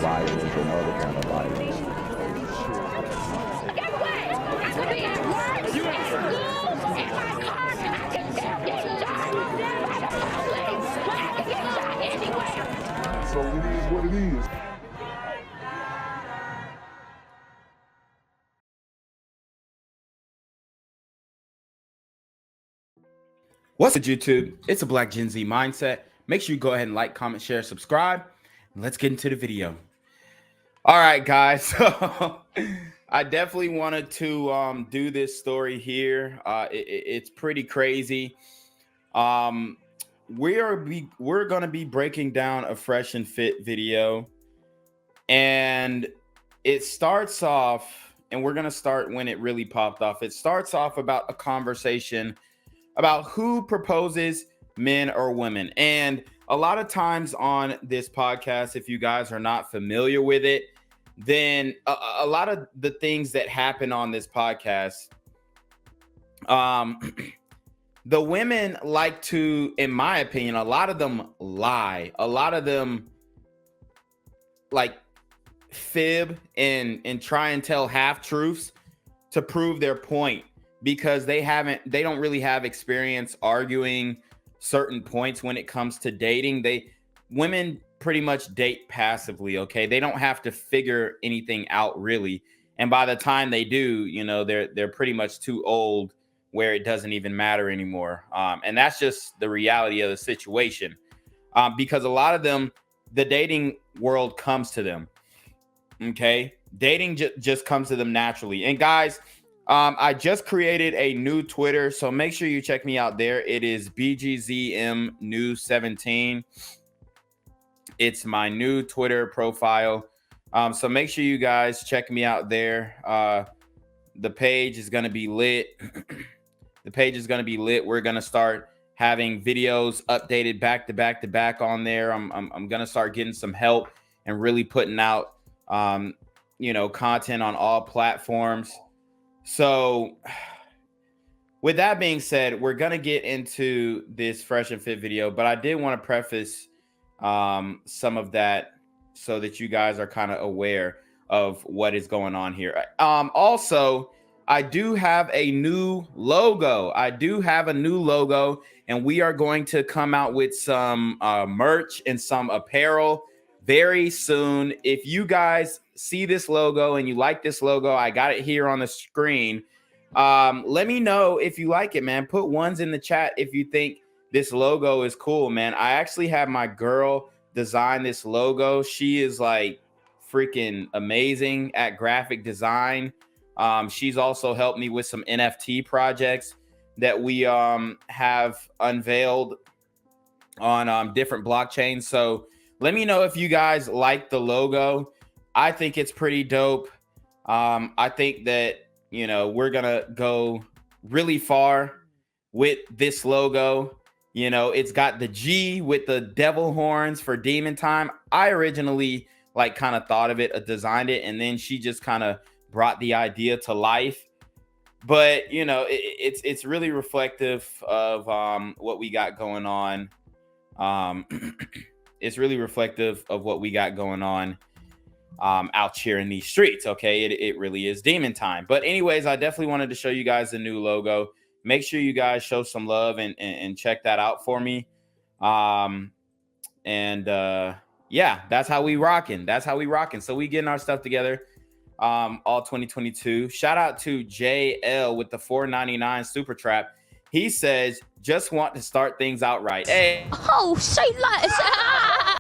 violence and other kind of violence. Guess what? I could be at work, at school, in my car, and I can still get shot by the police. But I can get shot anywhere. So it is what it is. What's up, YouTube? It's a Black Gen Z mindset. Make sure you go ahead and like, comment, share, subscribe. Let's get into the video. All right, guys. So I definitely wanted to do this story here. It's pretty crazy. We're going to be breaking down a fresh and fit video, and it starts off, and we're going to start when it really popped off. It starts off about a conversation about who proposes, men or women. And a lot of times on this podcast, if you guys are not familiar with it, then a lot of the things that happen on this podcast, the women like to, in my opinion, a lot of them lie. A lot of them like fib and try and tell half truths to prove their point, because they don't really have experience arguing certain points when it comes to dating. Women pretty much date passively, okay? They don't have to figure anything out really. And by the time they do, you know, they're pretty much too old where it doesn't even matter anymore. And that's just the reality of the situation. Because a lot of them, the dating world comes to them, okay? Dating just comes to them naturally. And guys, I just created a new Twitter, so make sure you check me out there. It is BGZM News 17. It's my new Twitter profile. So make sure you guys check me out there. The page is going to be lit. The page is going to be lit. We're going to start having videos updated back to back to back on there. I'm going to start getting some help and really putting out, content on all platforms. So with that being said, we're going to get into this fresh and fit video, but I did want to preface some of that so that you guys are kind of aware of what is going on here. Also, I do have a new logo. And we are going to come out with some merch and some apparel very soon. If you guys see this logo and you like this logo, I got it here on the screen. Let me know if you like it, man. Put ones in the chat if you think this logo is cool, man. I actually have my girl design this logo. She is like freaking amazing at graphic design. She's also helped me with some NFT projects that we have unveiled on different blockchains. So let me know if you guys like the logo. I think it's pretty dope. I think that, we're going to go really far with this logo. It's got the G with the devil horns for demon time. I originally kind of thought of it, designed it, and then she just kind of brought the idea to life. But, it's really reflective of what we got going on. It's really reflective of what we got going on out here in these streets. Okay, it really is demon time. But anyways, I definitely wanted to show you guys the new logo. Make sure you guys show some love and check that out for me. Yeah, that's how we rocking. So we getting our stuff together all 2022. Shout out to JL with the $4.99 super trap. He says, just want to start things out right. Hey. Oh, say that.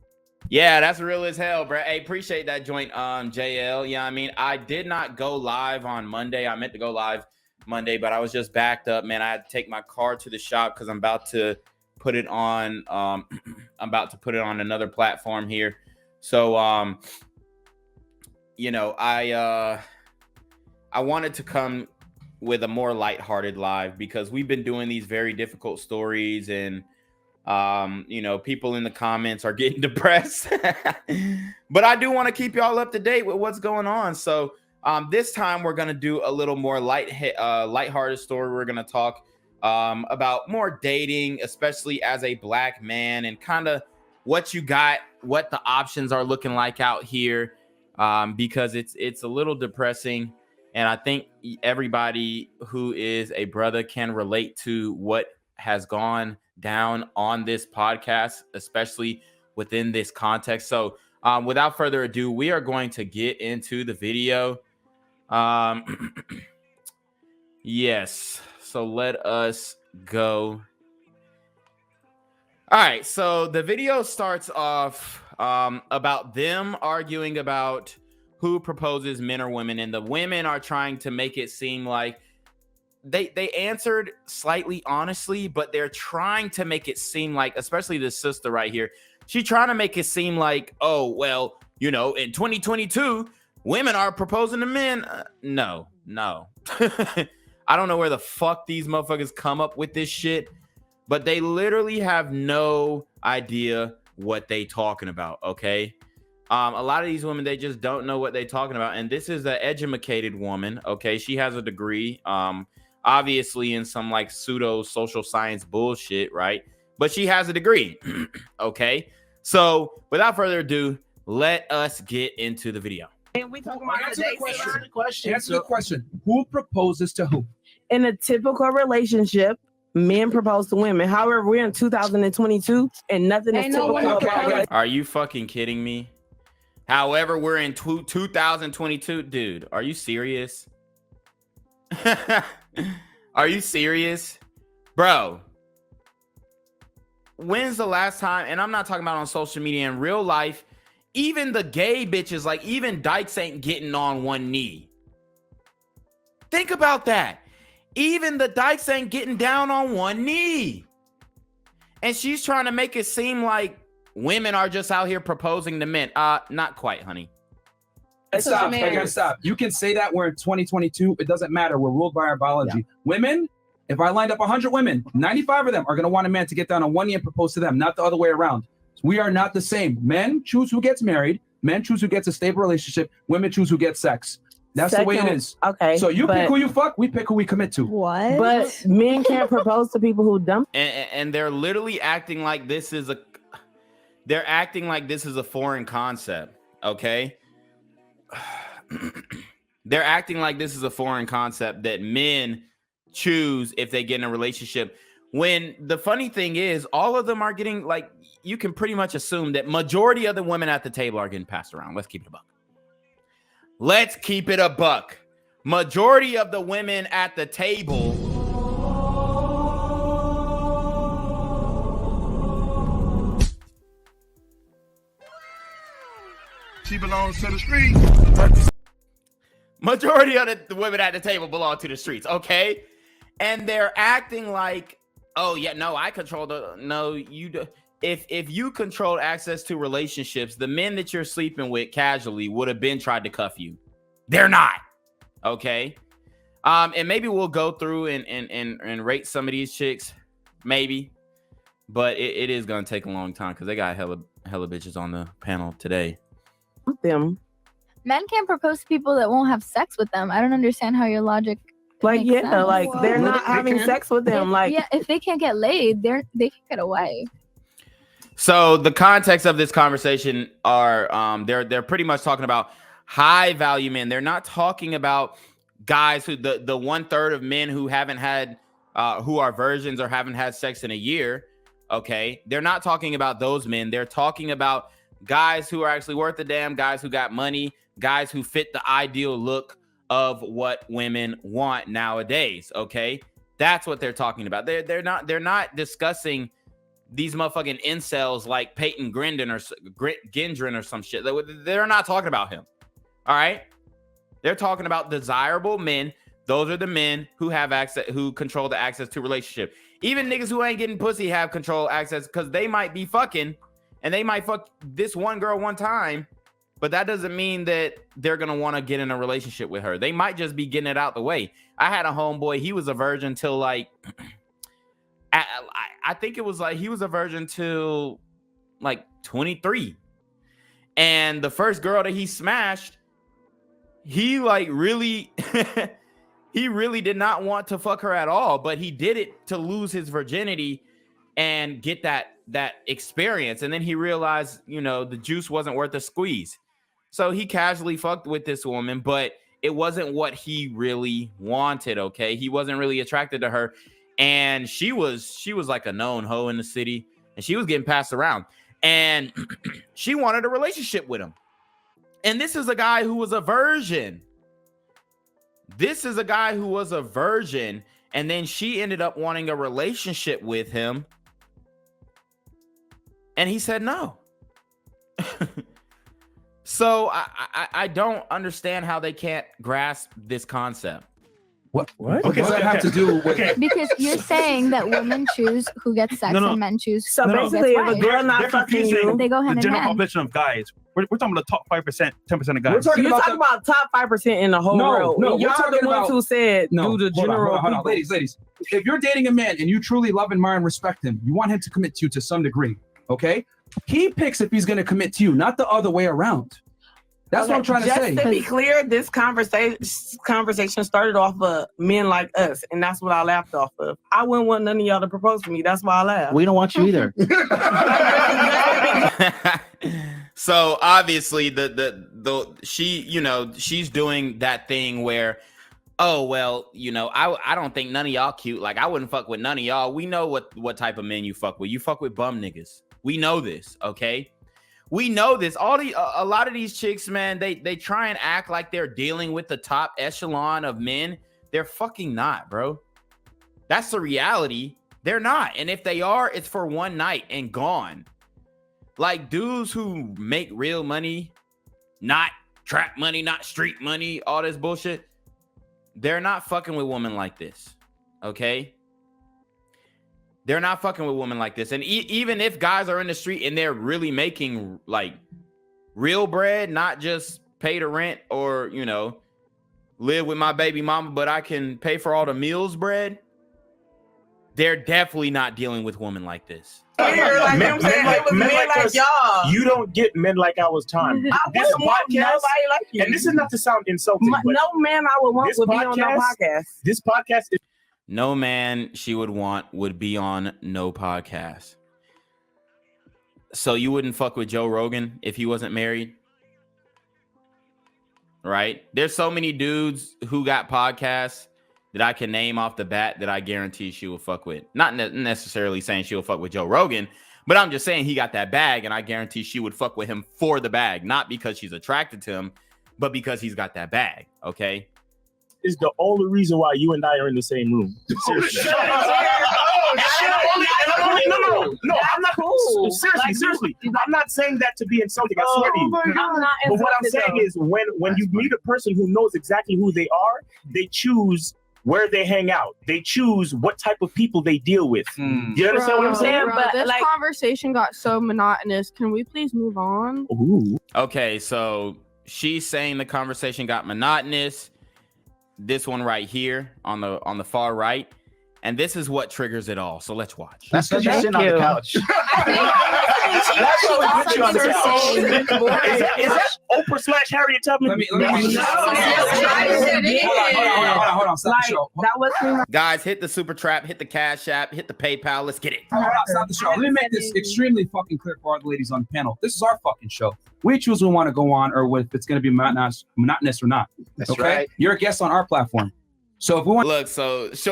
Yeah, that's real as hell, bro. Hey, appreciate that joint, JL. Yeah, I mean, I did not go live on Monday. I meant to go live Monday, but I was just backed up, man. I had to take my car to the shop because I'm about to put it on. I'm about to put it on another platform here. So, I wanted to come with a more lighthearted live because we've been doing these very difficult stories, and people in the comments are getting depressed. But I do want to keep y'all up to date with what's going on. So this time we're going to do a little more lighthearted story. We're going to talk about more dating, especially as a black man, and kind of what you got, what the options are looking like out here, because it's a little depressing. And I think everybody who is a brother can relate to what has gone down on this podcast, especially within this context. So without further ado, we are going to get into the video. Yes. So let us go. All right. So the video starts off about them arguing about who proposes, men or women, and the women are trying to make it seem like they answered slightly honestly, but they're trying to make it seem like, especially this sister right here, she's trying to make it seem like, oh, well, you know, in 2022, women are proposing to men. No. I don't know where the fuck these motherfuckers come up with this shit, but they literally have no idea what they talking about, okay? A lot of these women, they just don't know what they're talking about. And this is an educated woman, okay? She has a degree, obviously in some like pseudo social science bullshit, right? But she has a degree, okay? So without further ado, let us get into the video. And we talking about Answer the question. Who proposes to who? in a typical relationship, men propose to women. However, we're in 2022 and nothing is typical about it. Are you fucking kidding me? However, we're in 2022. Dude, are you serious? Are you serious? Bro, when's the last time, and I'm not talking about on social media, in real life, even the gay bitches, like even dykes ain't getting on one knee. Think about that. Even the dykes ain't getting down on one knee. And she's trying to make it seem like women are just out here proposing to men. Not quite, honey. Stop. I gotta stop. You can say that we're in 2022. It doesn't matter. We're ruled by our biology. Yeah. Women, if I lined up 100 women, 95 of them are going to want a man to get down on one knee and propose to them, not the other way around. We are not the same. Men choose who gets married. Men choose who gets a stable relationship. Women choose who gets sex. That's the way it is. Okay. So you pick who you fuck. We pick who we commit to. What? But men can't propose to people who dump. And they're literally acting like this is a. They're acting like this is a foreign concept. Okay. They're acting like this is a foreign concept that men choose if they get in a relationship. When the funny thing is, all of them are getting, like, you can pretty much assume that majority of the women at the table are getting passed around. Let's keep it a buck. Let's keep it a buck. Majority of the women at the table She belongs to the street. Majority of the women at the table belong to the streets, okay? And they're acting like, oh yeah, no, I control the, no, you do. If you controlled access to relationships, the men that you're sleeping with casually would have been tried to cuff you. They're not, okay? And maybe we'll go through and rate some of these chicks, maybe. But it is gonna take a long time because they got hella bitches on the panel today. Them. Men can't propose to people that won't have sex with them. I don't understand how your logic. Like, yeah, sense. like they're not having sex with them. Like, yeah, if they can't get laid, they can get away. So the context of this conversation are they're pretty much talking about high value men. They're not talking about guys who the 1/3 of men who haven't had who are virgins or haven't had sex in a year. Okay, they're not talking about those men. They're talking about guys who are actually worth a damn, guys who got money, guys who fit the ideal look of what women want nowadays. Okay, that's what they're talking about. They're not discussing these motherfucking incels like Peyton Gendron or some shit. They're not talking about him. All right, they're talking about desirable men. Those are the men who have access, who control the access to relationship. Even niggas who ain't getting pussy have control access because they might be fucking and they might fuck this one girl one time, but that doesn't mean that they're gonna want to get in a relationship with her. They might just be getting it out the way. I had a homeboy, he was a virgin till like I think it was like he was a virgin till like 23. And the first girl that he smashed, he like really he really did not want to fuck her at all, but he did it to lose his virginity and get that experience, and then he realized, you know, the juice wasn't worth the squeeze. So he casually fucked with this woman, but it wasn't what he really wanted. Okay, he wasn't really attracted to her, and she was like a known hoe in the city, and she was getting passed around, and she wanted a relationship with him. And this is a guy who was a virgin. This is a guy who was a virgin, and then she ended up wanting a relationship with him, and he said no. So I don't understand how they can't grasp this concept. What? What? Okay, What does that have to do with? Because you're saying that women choose who gets sex and men choose So who basically, gets if a girl not fucking you, they go the hand in general hand. population of guys. We're talking about the top 5%, 10% of guys. We're talking you're talking about top 5% in the whole world. No, And we're y'all talking the ones about who said do the general hold on. people. Ladies. If you're dating a man and you truly love, admire, and respect him, you want him to commit to you to some degree. Okay, he picks if he's going to commit to you, not the other way around. That's what I'm trying to say. Just to be clear, this conversation started off of men like us, and that's what I laughed off of. I wouldn't want none of y'all to propose to me. That's why I laughed. We don't want you either. So obviously the she, you know, she's doing that thing where, oh well, you know, I don't think none of y'all cute. Like I wouldn't fuck with none of y'all. We know what type of men you fuck with. You fuck with bum niggas. We know this, okay? We know this. A lot of these chicks, man, they try and act like they're dealing with the top echelon of men. They're fucking not, bro. That's the reality. They're not. And if they are, it's for one night and gone. Like dudes who make real money, not trap money, not street money, all this bullshit, they're not fucking with women like this, okay? They're not fucking with women like this. And even if guys are in the street and they're really making like real bread, not just pay the rent or, you know, live with my baby mama, but I can pay for all the meals bread, they're definitely not dealing with women like this. Men like us, y'all. you don't get men like ours time. This podcast, like you. and this is not to sound insulting, but No man I would want would be on no podcast. This podcast is No man she would want would be on no podcast. So you wouldn't fuck with Joe Rogan if he wasn't married? Right? There's so many dudes who got podcasts that I can name off the bat that I guarantee she will fuck with. Not necessarily saying she will fuck with Joe Rogan, but I'm just saying he got that bag, and I guarantee she would fuck with him for the bag, not because she's attracted to him, but because he's got that bag, okay? is the only reason why you and I are in the same room. Seriously. No, I'm not. Cool. Seriously. I'm not saying that to be insulting. I swear to you. But what I'm saying is when you meet a person who knows exactly who they are, they choose where they hang out. They choose what type of people they deal with. You understand what I'm saying? Bro, this conversation got so monotonous. Can we please move on? Ooh. Okay, so she's saying the conversation got monotonous. This one right here on the far right. And this is what triggers it all. So let's watch. That's because you're sitting on the couch. That's what we put you on the couch. Is that Oprah / Harriet Tubman? Let me hold on. Stop the show. Guys, hit the super trap, hit the Cash App, hit the PayPal. Let's get it. Hold on, stop the show. Let me make this extremely fucking clear for all the ladies on the panel. This is our fucking show. We choose who we want to go on or if it's going to be monotonous or not. That's okay? right. You're a guest on our platform. So if we want look at Shorty's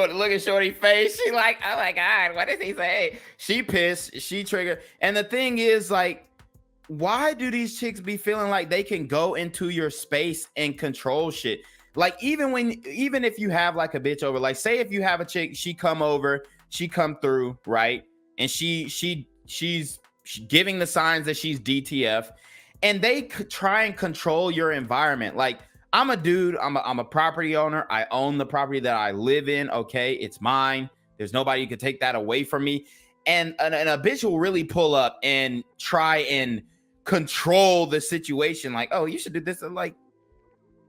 face. She like, oh my God, what does he say? She pissed, she triggered. And the thing is, like, why do these chicks be feeling like they can go into your space and control shit? Like, even if you have like a bitch over, like say if you have a chick, she come through, right? And she's giving the signs that she's DTF, and they try and control your environment. Like, I'm a dude. I'm a property owner. I own the property that I live in. Okay, it's mine. There's nobody who could take that away from me. And a bitch will really pull up and try and control the situation. Like, oh, you should do this. I'm like,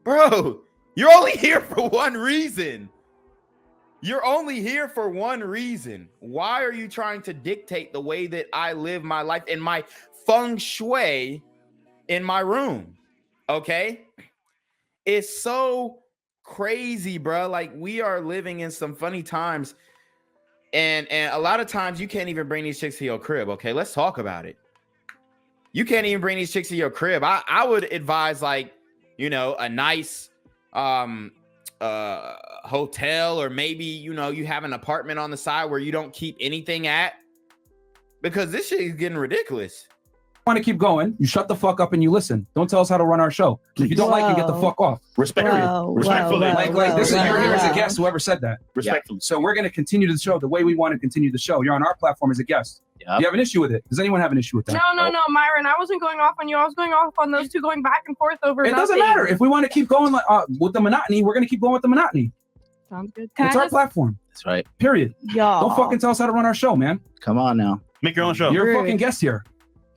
bro, you're only here for one reason. You're only here for one reason. Why are you trying to dictate the way that I live my life and my feng shui in my room? Okay. It's so crazy, bro. Like, we are living in some funny times. And a lot of times you can't even bring these chicks to your crib. Okay, let's talk about it. You can't even bring these chicks to your crib. I would advise, like, you know, a nice hotel, or maybe, you know, you have an apartment on the side where you don't keep anything at, because this shit is getting ridiculous. Want to keep going, you shut the fuck up and you listen. Don't tell us how to run our show. If you don't like it, get the fuck off. Respectfully. Like this is you're here as a guest, whoever said that. Respectfully. So we're going to continue the show the way we want to continue the show. You're on our platform as a guest. Do you have an issue with it? Does anyone have an issue with that? No, Myron. I wasn't going off on you. I was going off on those two going back and forth over. It doesn't matter. If we want to keep going with the monotony, we're going to keep going with the monotony. Sounds good. It's our platform. That's right. Period. Y'all. Don't fucking tell us how to run our show, man. Come on now. Make your own show. You're a fucking guest here.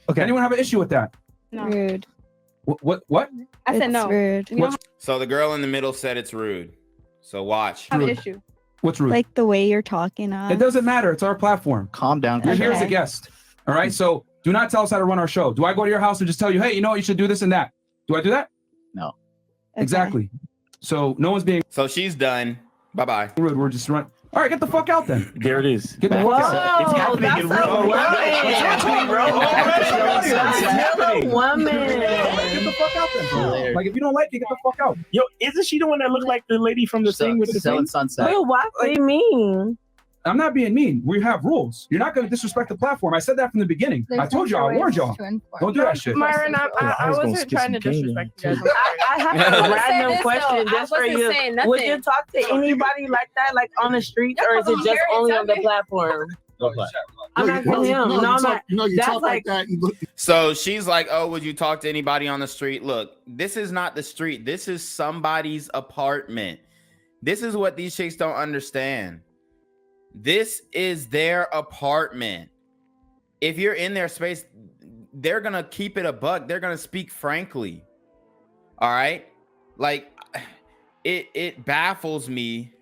Okay. Anyone have an issue with that? No. Rude. What? I said no. Rude. You don't So the girl in the middle said it's rude. So watch. have an Rude. issue. What's rude? Like the way you're talking. It doesn't matter. It's our platform. Calm down. You're here as a Okay. guest. All right. So do not tell us how to run our show. Do I go to your house and just tell you, hey, you know what? You should do this and that. Do I do that? No. Okay. Exactly. So no one's being So she's done. Bye-bye. rude. We're just running. All right. Get the fuck out then. There it is. Get the fuck out. It's happening in real Woman. Get the fuck out then, bro. Like, if you don't like it, get the fuck out. Yo, isn't she the one that looked like the lady from the thing with the Selling thing? sunset. Well, what do you mean? I'm not being mean. We have rules. You're not going to disrespect the platform. I said that from the beginning. I told y'all. I warned y'all. Don't do that shit. Myron, I was gonna wasn't skip trying some to disrespect you guys. I have a gonna say random this, question though. just I for wasn't you. saying Would you nothing. talk to anybody like that, like on the streets, or is it just only on the platform? I'm asking him. No, I'm not. You That's talk like that. You look. So she's like, oh, would you talk to anybody on the street? Look, this is not the street. This is somebody's apartment. This is what these chicks don't understand. This is their apartment. If you're in their space, they're going to keep it a buck. They're going to speak frankly. All right? Like, it baffles me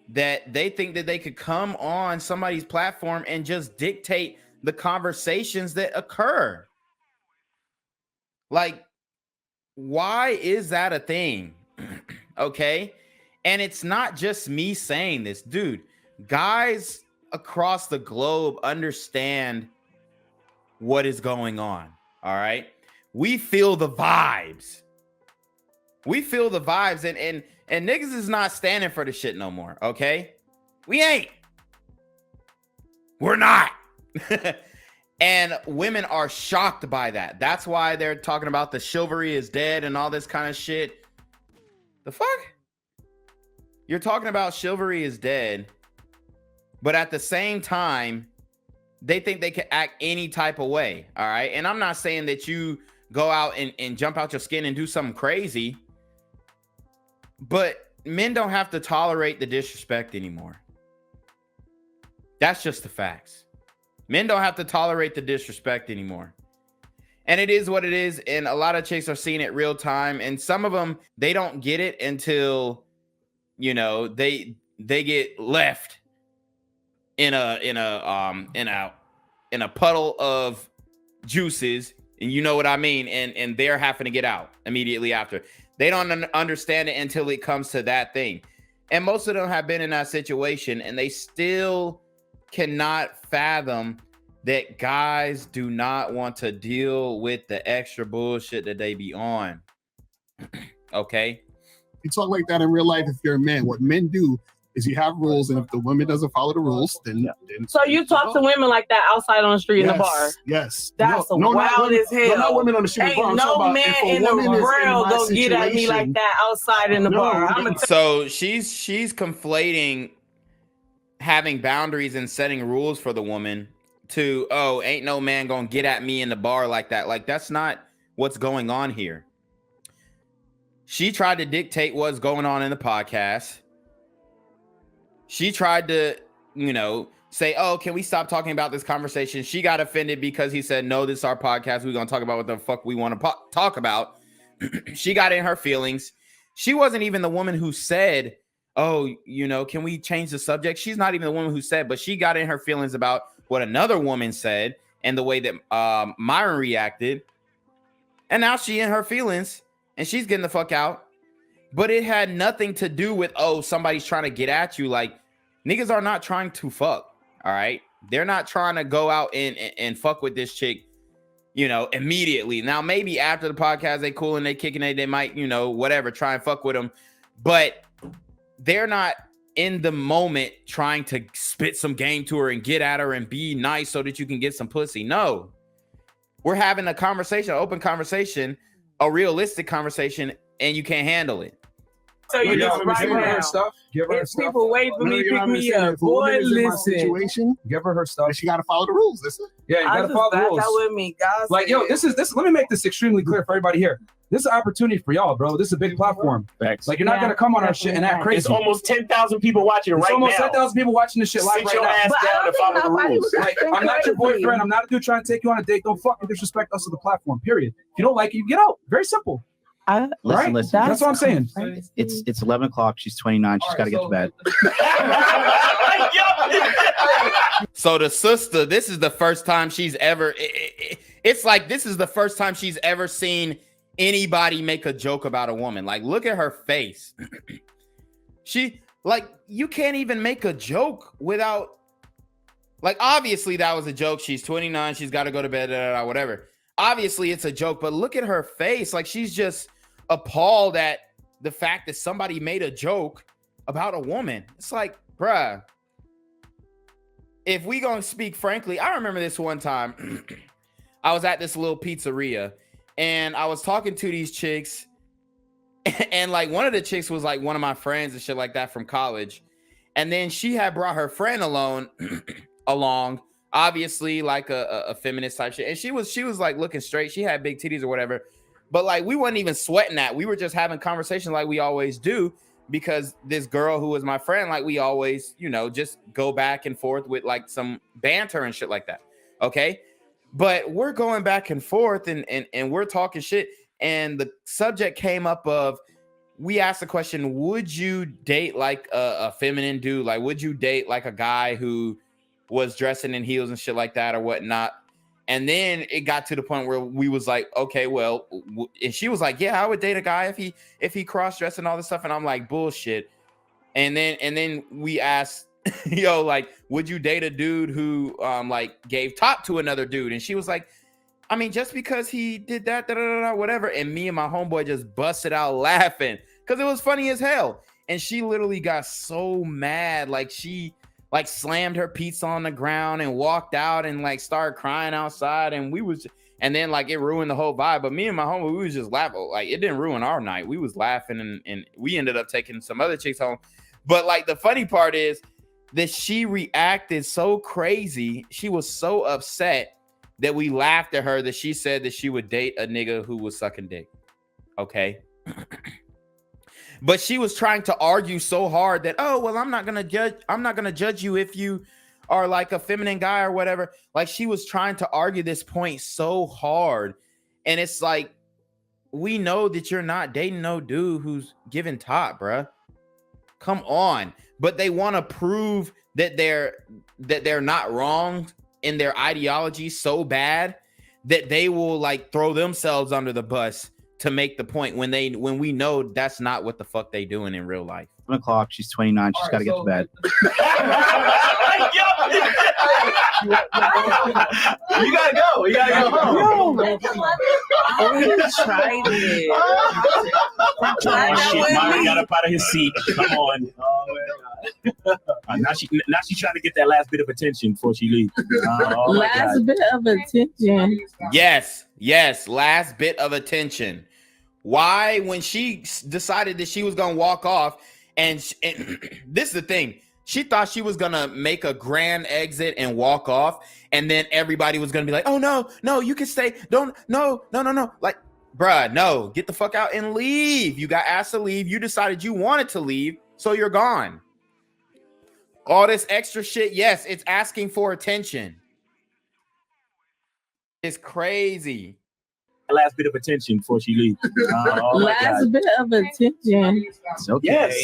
that they think that they could come on somebody's platform and just dictate the conversations that occur. Like, why is that a thing? Okay? And it's not just me saying this, dude. Guys across the globe understand what is going on. All right. We feel the vibes. We feel the vibes, and niggas is not standing for the shit no more. Okay. We ain't. We're not. And women are shocked by that. That's why they're talking about the chivalry is dead and all this kind of shit. The fuck? You're talking about chivalry is dead. But at the same time, they think they can act any type of way. All right. And I'm not saying that you go out and jump out your skin and do something crazy. But men don't have to tolerate the disrespect anymore. That's just the facts. Men don't have to tolerate the disrespect anymore. And it is what it is. And a lot of chicks are seeing it real time. And some of them, they don't get it until, you know, they get left in a puddle of juices, and you know what I mean, and they're having to get out immediately after. They don't understand it until it comes to that thing. And most of them have been in that situation, and they still cannot fathom that guys do not want to deal with the extra bullshit that they be on. Okay? You talk like that in real life if you're a man. What men do is you have rules, and if the woman doesn't follow the rules, then So you talk to women like that outside on the street in the bar? Yes. That's wild as hell. No, not women on the street. Ain't no man in the world gonna get at me like that outside in the bar. So she's conflating having boundaries and setting rules for the woman to, oh, ain't no man gonna get at me in the bar like that. Like, that's not what's going on here. She tried to dictate what's going on in the podcast. She tried to, you know, say, oh, can we stop talking about this conversation? She got offended because he said, no, this is our podcast. We're going to talk about what the fuck we want to talk about. She got in her feelings. She wasn't even the woman who said, oh, you know, can we change the subject? She's not even the woman who said, but she got in her feelings about what another woman said and the way that Myron reacted. And now she in her feelings and she's getting the fuck out. But it had nothing to do with, oh, somebody's trying to get at you. Like, niggas are not trying to fuck. All right, they're not trying to go out and fuck with this chick, you know, immediately. Now maybe after the podcast they cool and they kicking it, they might, you know, whatever, try and fuck with them, but they're not in the moment trying to spit some game to her and get at her and be nice so that you can get some pussy. No, we're having a conversation, an open conversation, a realistic conversation, and you can't handle it. So you just right now. If people wait for me, pick me up. Boy, listen. Give her stuff. She got to follow the rules. Listen. Yeah, you got to follow the rules. With me, guys. Like, yo, this. Let me make this extremely clear for everybody here. This is an opportunity for y'all, bro. This is a big platform. Facts. Like, you're not gonna come on our shit and act crazy. It's almost 10,000 people watching right now. It's almost 10,000 people watching this shit live Sit right your now. ass down and follow the rules. Like, I'm not your boyfriend. I'm not a dude trying to take you on a date. Don't fucking disrespect us to the platform. Period. If you don't like it, you get out. Very simple. Listen. That's what I'm saying. It's 11 o'clock. She's 29. She's got to get to bed. So the sister, this is the first time she's ever. It's like this is the first time she's ever seen anybody make a joke about a woman. Like, look at her face. She, like, you can't even make a joke without, like, obviously that was a joke. She's 29. She's got to go to bed, whatever. Obviously it's a joke, but look at her face. Like, she's just appalled at the fact that somebody made a joke about a woman. It's like, bruh, if we gonna speak frankly, I remember this one time. I was at this little pizzeria and I was talking to these chicks, and like one of the chicks was like one of my friends and shit like that from college. And then she had brought her friend along, obviously like a feminist type shit. And she was like looking straight. She had big titties or whatever. But like we wasn't even sweating that. We were just having conversations like we always do, because this girl who was my friend, like we always, you know, just go back and forth with like some banter and shit like that. Okay. But we're going back and forth and we're talking shit. And the subject came up of, we asked the question, would you date like a feminine dude? Like, would you date like a guy who was dressing in heels and shit like that or whatnot? And then it got to the point where we was like, okay, well, and she was like, yeah, I would date a guy if he cross-dressed and all this stuff. And I'm like, bullshit. And then we asked, yo, like, would you date a dude who like gave top to another dude? And she was like, I mean, just because he did that, whatever. And me and my homeboy just busted out laughing because it was funny as hell. And she literally got so mad. Like, she like slammed her pizza on the ground and walked out and like started crying outside. And and then like it ruined the whole vibe. But me and my homeboy, we was just laughing. Like, it didn't ruin our night. We was laughing and we ended up taking some other chicks home. But like the funny part is that she reacted so crazy. She was so upset that we laughed at her that she said that she would date a nigga who was sucking dick. Okay. But she was trying to argue so hard that, oh, well, I'm not going to judge you if you are like a feminine guy or whatever. Like, she was trying to argue this point so hard. And it's like, we know that you're not dating no dude who's giving top, bruh. Come on. But they want to prove that they're not wrong in their ideology so bad that they will like throw themselves under the bus to make the point when we know that's not what the fuck they doing in real life. 7 o'clock. She's 29. She's got to get to bed. You gotta go. You gotta go home. Tried it. Oh, shit, Mari got up out of his seat. Come on. Now she's trying to get that last bit of attention before she leaves. Last bit of attention. Yes, last bit of attention. Why, when she decided that she was gonna walk off, and this is the thing, she thought she was gonna make a grand exit and walk off, and then everybody was gonna be like, oh no, you can stay, no, like, bruh, no, get the fuck out and leave. You got asked to leave, you decided you wanted to leave, so you're gone. All this extra shit, yes, it's asking for attention. It's crazy. Last bit of attention before she leaves. Last bit of attention. It's okay. Yes.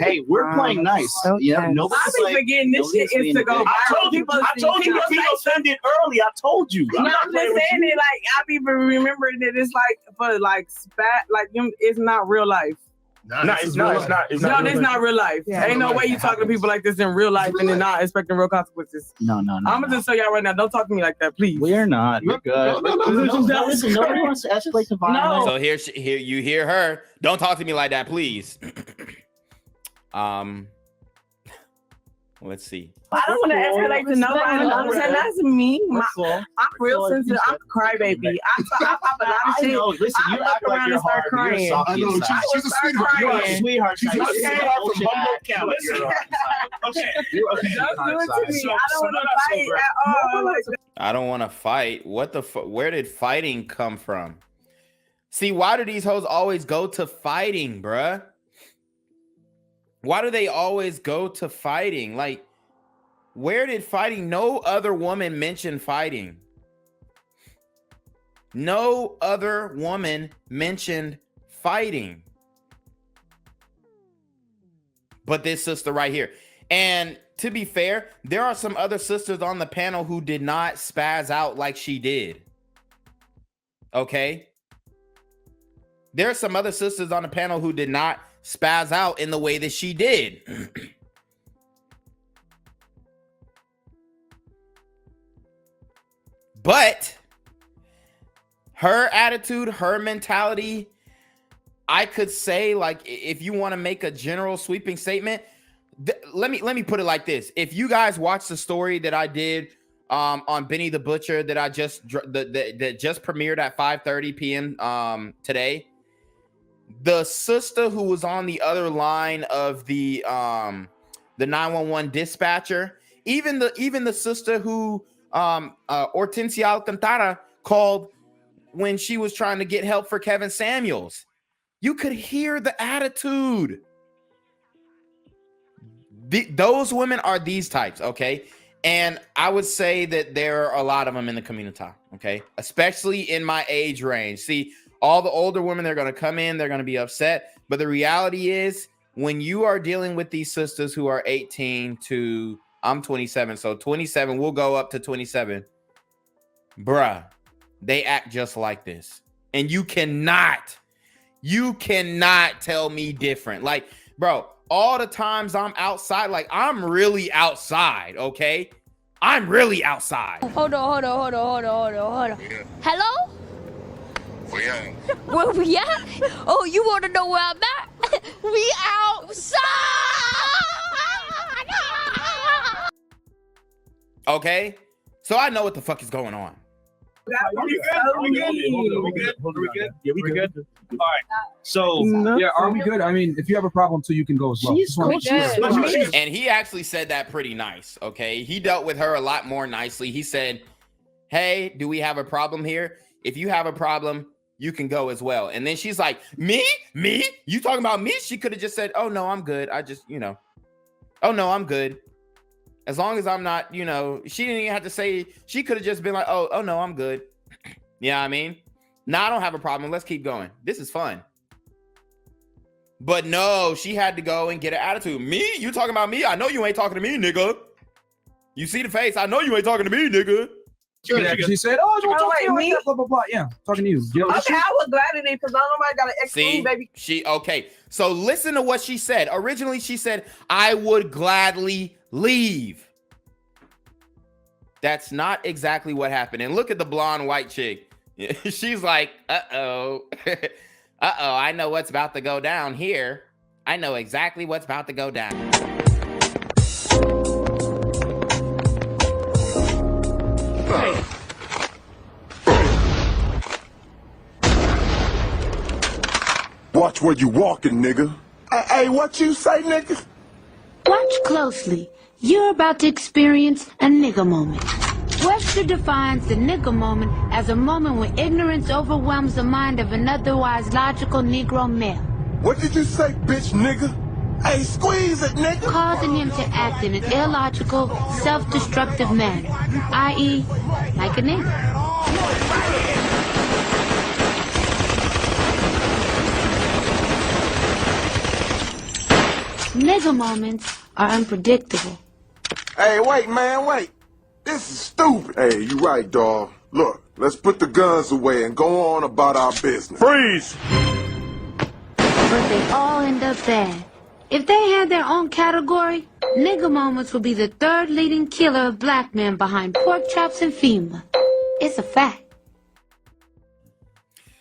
Hey, we're playing nice. Yeah, nobody's I be forgetting this shit is to go. I told you the video send it early. I told you. I'm just saying it like I be remembering that it's like for like spat, like it's not real life. No, it's not. It's not. It's No, not. this not real life. Yeah. Ain't no way you talking to people like this in real life and then not expecting real consequences. No. I'm gonna just tell y'all right now, don't talk to me like that, please. We are not. We're good. Listen, nobody wants to escalate to violence. So here you hear her. Don't talk to me like that, please. Let's see. I don't want to escalate to nobody. That's me. I'm real sensitive. I'm a crybaby. I pop a lot of shit. know. Listen, you I act look like around you're and start hard, but you're crying. soft I know, inside. she's a sweetheart. You're a crying. sweetheart. She's a sweetheart from Bumble Cow. Listen. Okay. Don't do it to me. I don't want to fight at all. I don't want to fight. What the where did fighting come from? See, why do these hoes always go to fighting, bruh? Why do they always go to fighting? Like, where did fighting? No other woman mentioned fighting. No other woman mentioned fighting. But this sister right here. And to be fair, there are some other sisters on the panel who did not spaz out like she did. Okay? There are some other sisters on the panel who did not spaz out in the way that she did. But her attitude, her mentality, I could say, like, if you want to make a general sweeping statement, let me put it like this. If you guys watch the story that I did on Benny the Butcher that I just that just premiered at 5:30 p.m. Today, the sister who was on the other line of the 911 dispatcher, even the sister who Hortensia Alcantara called when she was trying to get help for Kevin Samuels, you could hear the attitude. Those women are these types, okay? And I would say that there are a lot of them in the community, okay? Especially in my age range. See, all the older women, they're going to come in, they're going to be upset. But the reality is, when you are dealing with these sisters who are 18 to, I'm 27, so 27, we'll go up to 27. Bruh, they act just like this. And you cannot tell me different. Like, bro, all the times I'm outside, like, I'm really outside, okay? I'm really outside. Hold on. Yeah. Hello? We ain't. Where we at? Oh, you want to know where I'm at? We outside! Okay? So I know what the fuck is going on. Are we good? Yeah, we good. All right. So, Yeah, are we good? I mean, if you have a problem too, you can go as well. She's Just wanna make sure. And he actually said that pretty nice, okay? He dealt with her a lot more nicely. He said, hey, do we have a problem here? If you have a problem, you can go as well. And then she's like, me? You talking about me? She could have just said, oh, no, I'm good. I just, oh, no, I'm good. As long as I'm not, she didn't even have to say, she could have just been like, oh, no, I'm good. You know what I mean? No, I don't have a problem. Let's keep going. This is fun. But no, she had to go and get an attitude. Me? You talking about me? I know you ain't talking to me, nigga. You see the face? I know you ain't talking to me, nigga. Yeah, she said, oh, don't talk to me, blah, blah, blah. Yeah, talking to you. Okay, I was glad in it because nobody got an exclude, baby. Okay. So listen to what she said. Originally, she said, I would gladly leave. That's not exactly what happened. And look at the blonde white chick. She's like, uh-oh. I know what's about to go down here. I know exactly what's about to go down. Watch where you walking, nigga. Hey, what you say, nigga? Watch closely. You're about to experience a nigga moment. Webster defines the nigga moment as a moment when ignorance overwhelms the mind of an otherwise logical Negro male. What did you say, bitch, nigga? Hey, squeeze it, nigga. Causing him to act in an illogical, self-destructive manner, i.e., like a nigga. Nigga moments are unpredictable. Hey, wait, man, wait. This is stupid. Hey, you right, dawg. Look, let's put the guns away and go on about our business. Freeze! but they all end up bad. If they had their own category, nigga moments would be the third leading killer of black men behind pork chops and FEMA. It's a fact.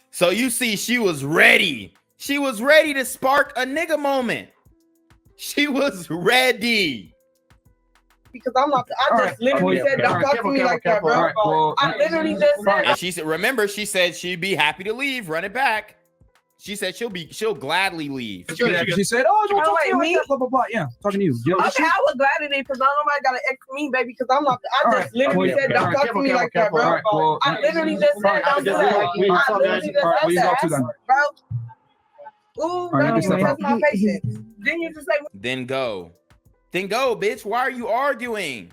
So you see, she was ready. She was ready to spark a nigga moment. She was ready. Because I'm not. I just literally said, "Don't talk to me like that, bro." I literally just said. And she said, remember, she said she'd be happy to leave. Run it back. She said she'll gladly leave. She said, "Oh, don't talk to you like that." Blah blah blah. Yeah, talking to you. Okay, I was glad it is because nobody got to X me, baby. Because I'm not. I just literally said, "Don't talk to me like that, bro." I literally just said, "Don't do that." I literally just said that, bro. Ooh, that's my patience. Didn't you just say? Then go, bitch. Why are you arguing?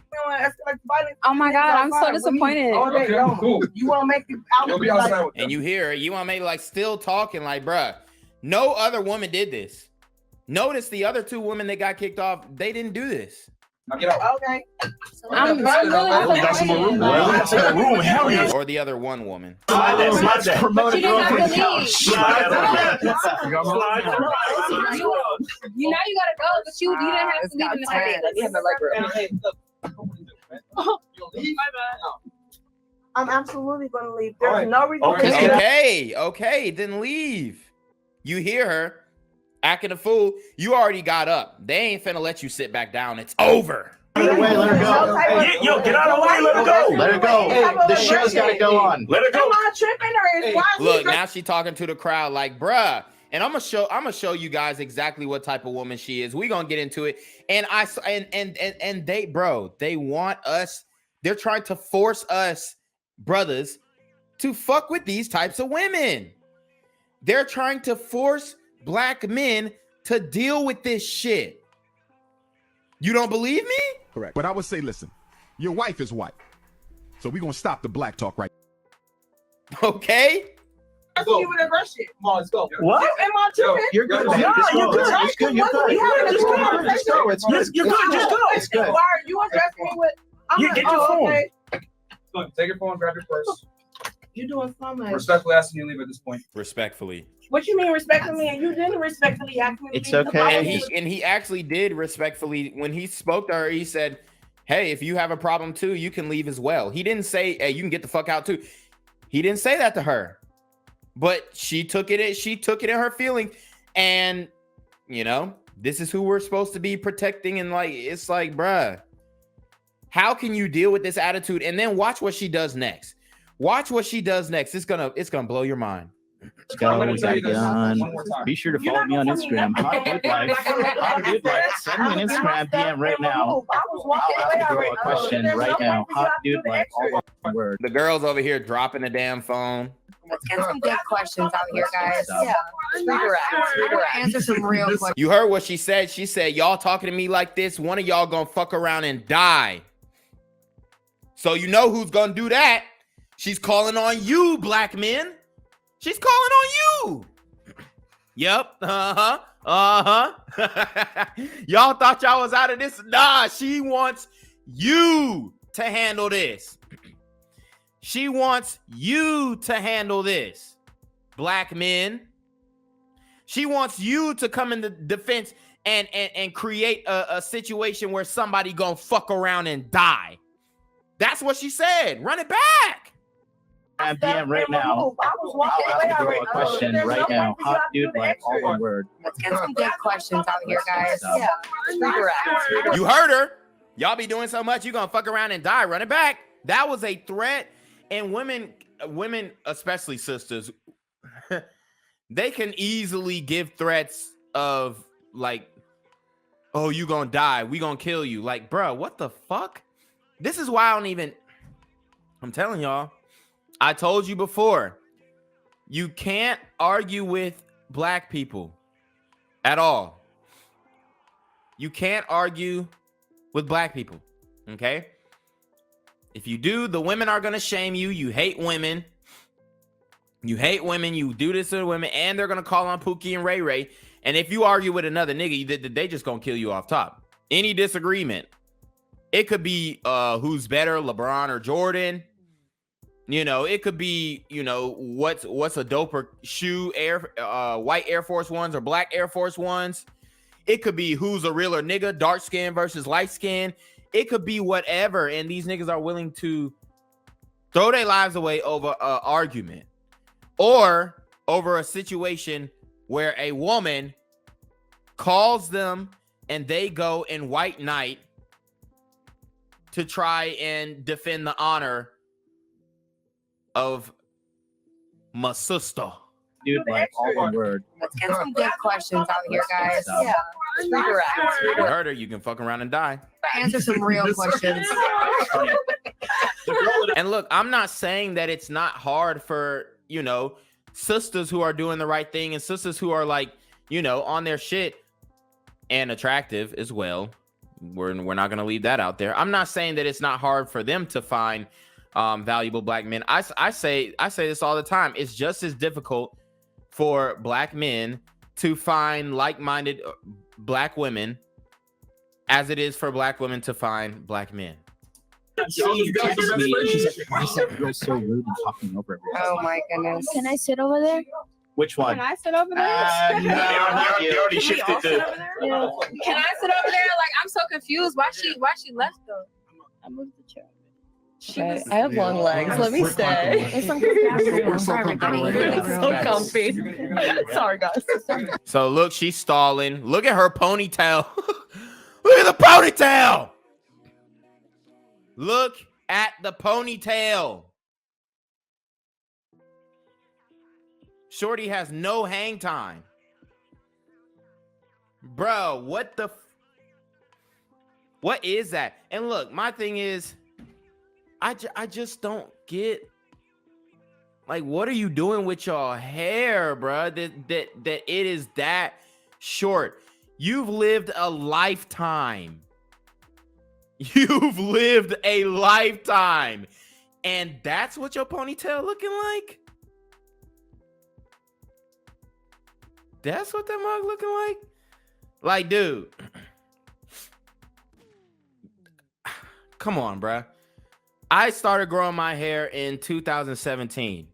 Oh my God, I'm so disappointed. Okay, cool. You want to make it out? And you hear her, you want to make like still talking like, bruh, no other woman did this. Notice the other two women that got kicked off, they didn't do this. Now get out. Okay. Or the other one woman. She didn't have to leave. You know you gotta go, but you didn't have to leave in the I'm absolutely gonna leave. There's no reason. Okay, then leave. You hear her acting a fool. You already got up. They ain't finna let you sit back down. It's over. Let her go. Yo, get out of the way. Let her go. Let her go. Hey, the show's got to go on. Let her go. Am I tripping or is why? Look, now she talking to the crowd like, bruh. And I'm gonna show you guys exactly what type of woman she is. We gonna get into it. And they want us. They're trying to force us, brothers, to fuck with these types of women. They're trying to force black men to deal with this shit. You don't believe me? Correct. But I would say, listen, your wife is white. So we're going to stop the black talk right now. Okay. That's you with aggression. Come on, let's go. What? Am I tripping? You're good. No, you're good. It's good. You're good. Just go. Just go. It's good. You're good. Just go. It's good. Why are you addressing me with? Get your phone. Okay. Look, take your phone, grab your purse. You doing so much. Respectfully asking you to leave at this point. Respectfully. What you mean respectfully? And you didn't respectfully ask me. It's okay. And he actually did respectfully. When he spoke to her, he said, hey, if you have a problem too, you can leave as well. He didn't say, hey, you can get the fuck out too. He didn't say that to her. But she took it in her feeling. And, you know, this is who we're supposed to be protecting. And like, it's like, bruh, how can you deal with this attitude? And then watch what she does next. Watch what she does next. It's gonna blow your mind. Let's go. We gotta get on. Be sure to follow me on Instagram. Hot Dude Life. Hot Dude Life. Send me an Instagram DM right now. I'll ask the girl a question right now. Hot Dude Life. All one word. The girls over here dropping the damn phone. Let's get some good questions out here, guys. Yeah. Redirect. Answer some real questions. You heard what she said. She said, y'all talking to me like this, one of y'all gonna fuck around and die. So you know who's gonna do that? She's calling on you, black men. She's calling on you. Yep. Y'all thought y'all was out of this? Nah, she wants you to handle this. She wants you to handle this, black men. She wants you to come in the defense and create a situation where somebody gonna fuck around and die. That's what she said. Run it back. DM right now. I'll ask the girl a question right now. Hot Dude Life. All one word. Let's get some good questions out here, guys. Yeah. Redirect. You heard her. Y'all be doing so much, you gonna fuck around and die. Run it back. That was a threat. And women, especially sisters, they can easily give threats of like, oh, you gonna die. We gonna kill you. Like, bro, what the fuck? This is why I don't even, I'm telling y'all, I told you before, you can't argue with black people at all. You can't argue with black people, okay? If you do, the women are going to shame you. You hate women. You hate women. You do this to women, and they're going to call on Pookie and Ray Ray. And if you argue with another nigga, they just going to kill you off top. Any disagreement. It could be who's better, LeBron or Jordan. You know, it could be, you know, what's a doper shoe, white Air Force Ones or black Air Force Ones. It could be who's a realer nigga, dark skin versus light skin. It could be whatever. And these niggas are willing to throw their lives away over an argument or over a situation where a woman calls them and they go in white knight to try and defend the honor of my sister. Dude, like all the word. Let's get some good questions out here, guys. Yeah. Redirect. You heard her, you can fuck around and die. Answer some real questions. And look, I'm not saying that it's not hard for, you know, sisters who are doing the right thing and sisters who are like, you know, on their shit and attractive as well. We're not going to leave that out there. I'm not saying that it's not hard for them to find valuable black men. I say this all the time. It's just as difficult for black men to find like-minded black women as it is for black women to find black men. You're so rude and talking over everyone. Oh my goodness. Can I sit over there? Which one? Can I sit over there? No, They already shifted to. Can I sit over there? Like, I'm so confused. Why she left though? I moved the chair. Okay, I have long legs. Let me stay. It's so comfy. Sorry, guys. So look, she's stalling. Look at her ponytail. Look at the ponytail. Look at the ponytail. Shorty has no hang time. Bro, what is that? And look, my thing is, I just don't get, like, what are you doing with your hair, bro? That it is that short. You've lived a lifetime. You've lived a lifetime. And that's what your ponytail looking like? That's what that mug looking like? Like, dude. Come on, bruh. I started growing my hair in 2017.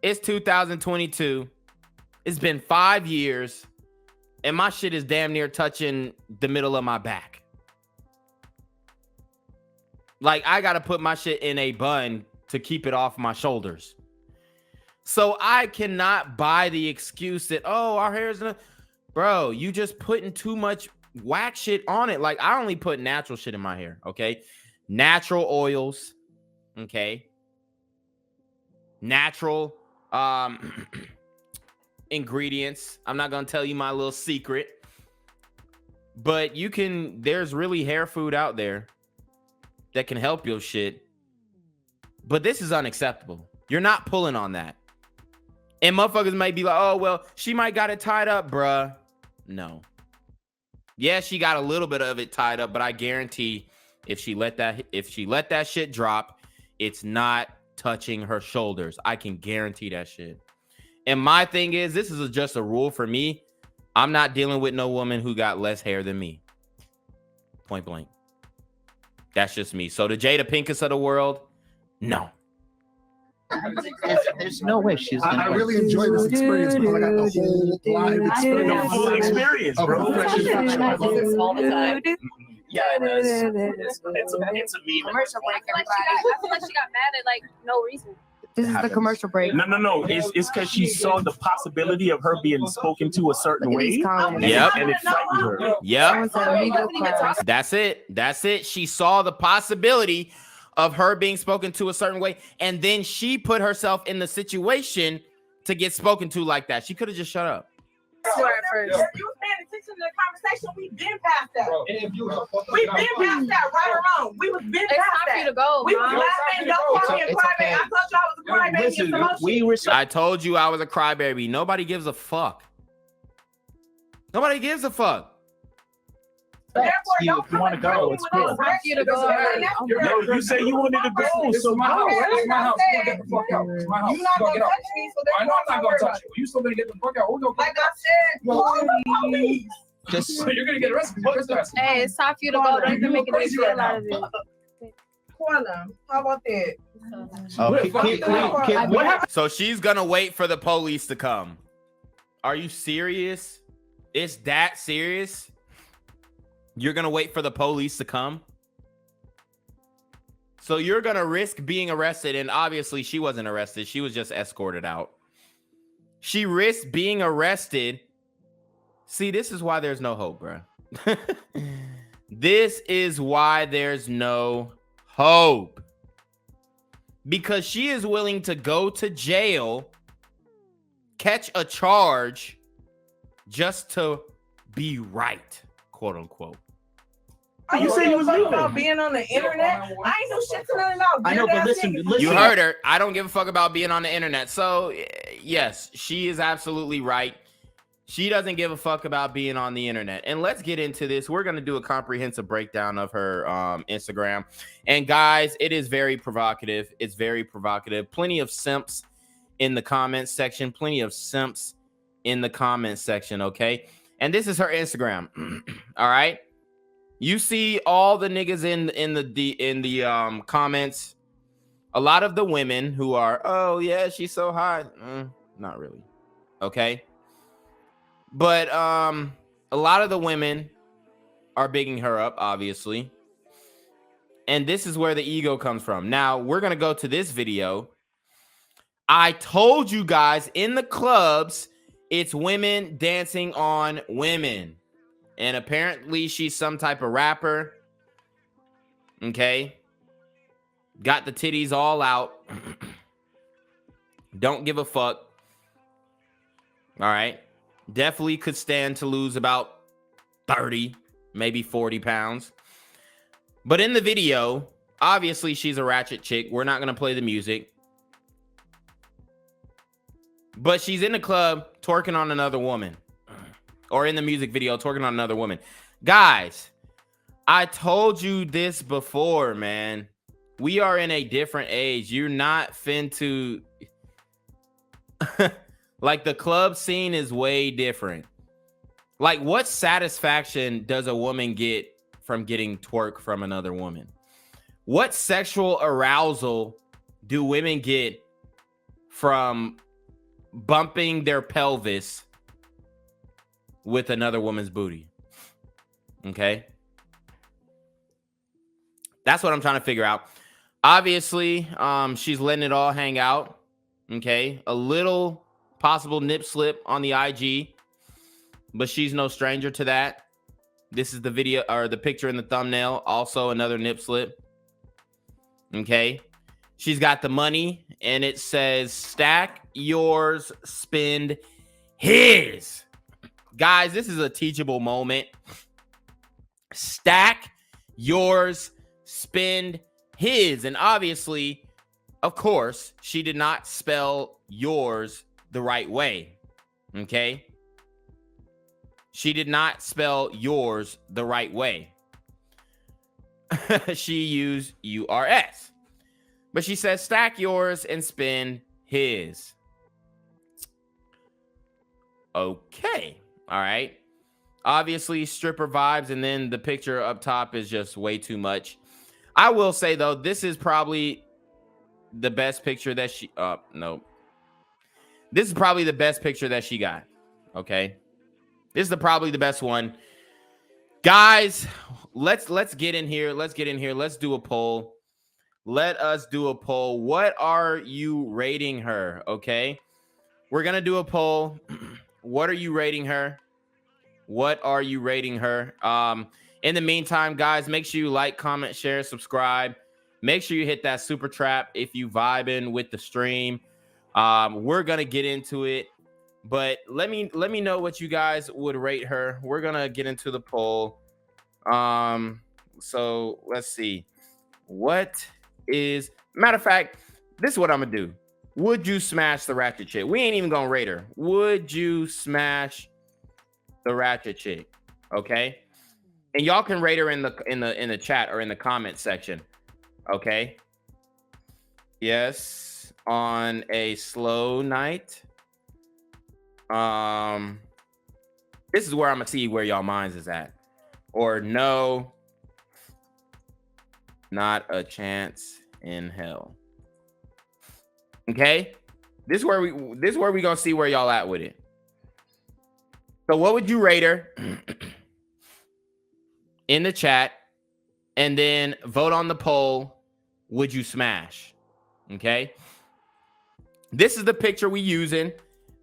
It's 2022. It's been 5 years. And my shit is damn near touching the middle of my back. Like, I got to put my shit in a bun to keep it off my shoulders. So I cannot buy the excuse that, oh, our hair is not. Bro, you just putting too much whack shit on it. Like, I only put natural shit in my hair, okay? Natural oils, okay? Natural ingredients. I'm not gonna tell you my little secret, but there's really hair food out there that can help your shit. But this is unacceptable. You're not pulling on that. And motherfuckers might be like, oh, well, she might got it tied up, bruh. No. Yeah, she got a little bit of it tied up, but I guarantee if she let that shit drop, it's not touching her shoulders. I can guarantee that shit. And my thing is, this is just a rule for me. I'm not dealing with no woman who got less hair than me. Point blank. That's just me. So the Jada Pinkett of the world, no. There's no way she's gonna. I really enjoy this experience because I got the whole live experience. The full experience, bro. All the time. Yeah, it is. It's a meme. Commercial break, I everybody. feel like she got mad at like no reason. This is the commercial break. No. It's because she saw the possibility of her being spoken to a certain Look at way. these comments. Yep. And it frightened her. Yep. Someone said legal class. That's it. She saw the possibility of her being spoken to a certain way, and then she put herself in the situation to get spoken to like that. She could have just shut up. Swear at first. You was paying attention to the conversation. We've been past that. We've been past that, right or wrong. We was been It's past time for you that. to go. We was Mom. laughing, don't call me a It's okay. crybaby. I told you I was a crybaby. Listen, and some I told you I was a crybaby. Nobody gives a fuck. Nobody gives a fuck. Therefore, You, if you want to go, it's cool. It's time for you to go. No, you say you wanted to go, so my house. go. It's my house. Get the fuck out. It's my house. You're not Go gonna get out. touch me, so I know I'm not gonna touch you. You still gonna get the fuck out. Who gonna like I said, call the police. Just So you're gonna get arrested. Hey, it's time for you to go. Don't even make a big deal out of it. Call them. How about that? So she's gonna wait for the police to come. Are you serious? It's that serious? You're gonna wait for the police to come? So you're gonna risk being arrested, and obviously she wasn't arrested. She was just escorted out. She risked being arrested. See, this is why there's no hope, bro. This is why there's no hope. Because she is willing to go to jail, catch a charge, just to be right, quote unquote. You said you was about being on the internet. I ain't no shit to nothing about. I know, but listen. You heard her. I don't give a fuck about being on the internet. So yes, she is absolutely right. She doesn't give a fuck about being on the internet. And let's get into this. We're going to do a comprehensive breakdown of her Instagram. And guys, it is very provocative. It's very provocative. Plenty of simps in the comments section. Plenty of simps in the comments section, okay? And this is her Instagram. All right? You see all the niggas in the comments. A lot of the women who are, oh yeah, she's so hot. Not really. Okay? But a lot of the women are bigging her up, obviously. And this is where the ego comes from. Now, we're going to go to this video. I told you guys in the clubs, it's women dancing on women. And apparently she's some type of rapper. Okay. Got the titties all out. Don't give a fuck. All right. Definitely could stand to lose about 30, maybe 40 pounds. But in the video, obviously she's a ratchet chick. We're not going to play the music. But she's in the club twerking on another woman. Or in the music video, twerking on another woman. Guys, I told you this before, man. We are in a different age. You're not fin to... Like, the club scene is way different. Like, what satisfaction does a woman get from getting twerk from another woman? What sexual arousal do women get from bumping their pelvis with another woman's booty? Okay. That's what I'm trying to figure out. Obviously, she's letting it all hang out. Okay. A little possible nip slip on the IG, but she's no stranger to that. This is the video or the picture in the thumbnail. Also another nip slip. Okay. She's got the money and it says stack yours, spend his. Guys, this is a teachable moment. Stack yours, spend his. And obviously, of course, she did not spell yours the right way. Okay? She did not spell yours the right way. She used URS. But she says stack yours and spend his. Okay. All right. Obviously, stripper vibes, and then the picture up top is just way too much. I will say, though, this is probably the best picture that she... no. This is probably the best picture that she got. Okay? This is probably the best one. Guys, let's get in here. Let's get in here. Let's do a poll. Let us do a poll. What are you rating her? Okay? We're going to do a poll. What are you rating her? What are you rating her? In the meantime, guys, make sure you like, comment, share, subscribe. Make sure you hit that super trap if you vibing with the stream. We're gonna get into it, but let me know what you guys would rate her. We're gonna get into the poll. So let's see. What is matter of fact? This is what I'm gonna do. Would you smash the ratchet chick? We ain't even gonna rate her. Would you smash the ratchet chick? Okay, and y'all can rate her in the chat or in the comment section. Okay. Yes, on a slow night. This is where I'm gonna see where y'all minds is at. Or no, not a chance in hell. Okay, this is where we gonna see where y'all at with it. So what would you rate her in the chat, and then vote on the poll? Would you smash? Okay, this is the picture we using.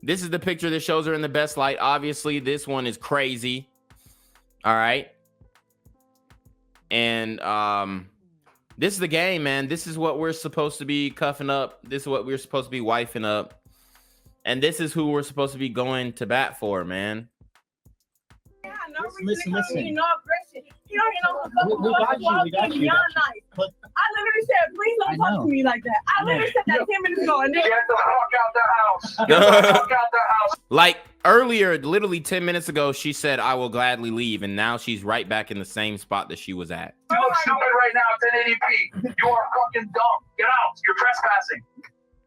This is the picture that shows her in the best light. Obviously, this one is crazy. All right, and this is the game, man. This is what we're supposed to be cuffing up. This is what we're supposed to be wifing up. And this is who we're supposed to be going to bat for, man. Listen. No aggression. You don't even know what the fuck we got you. I literally said, please don't talk to me like that. I literally said that 10 minutes ago. And then get the fuck out the house. Get the fuck out the house. Like earlier, literally 10 minutes ago, she said, I will gladly leave. And now she's right back in the same spot that she was at. You look stupid right now, 1080p. You are fucking dumb. Get out. You're trespassing.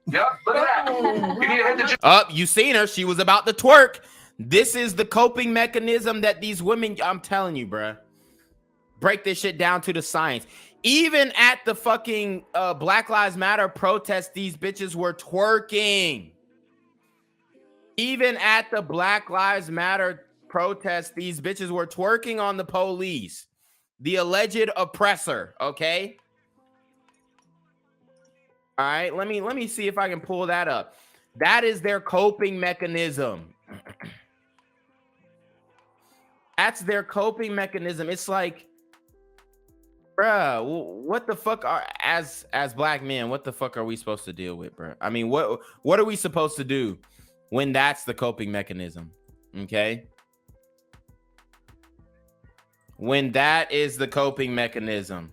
Yep, look at that. You need to hit the gym. Up, you seen her. She was about to twerk. This is the coping mechanism that these women, I'm telling you, bruh. Break this shit down to the science. Even at the fucking Black Lives Matter protest, these bitches were twerking. Even at the Black Lives Matter protest, these bitches were twerking on the police. The alleged oppressor, okay? All right, let me see if I can pull that up. That is their coping mechanism. That's their coping mechanism. It's like, bruh, what the fuck are as black men? What the fuck are we supposed to deal with, bruh? I mean, what are we supposed to do when that's the coping mechanism? Okay, when that is the coping mechanism.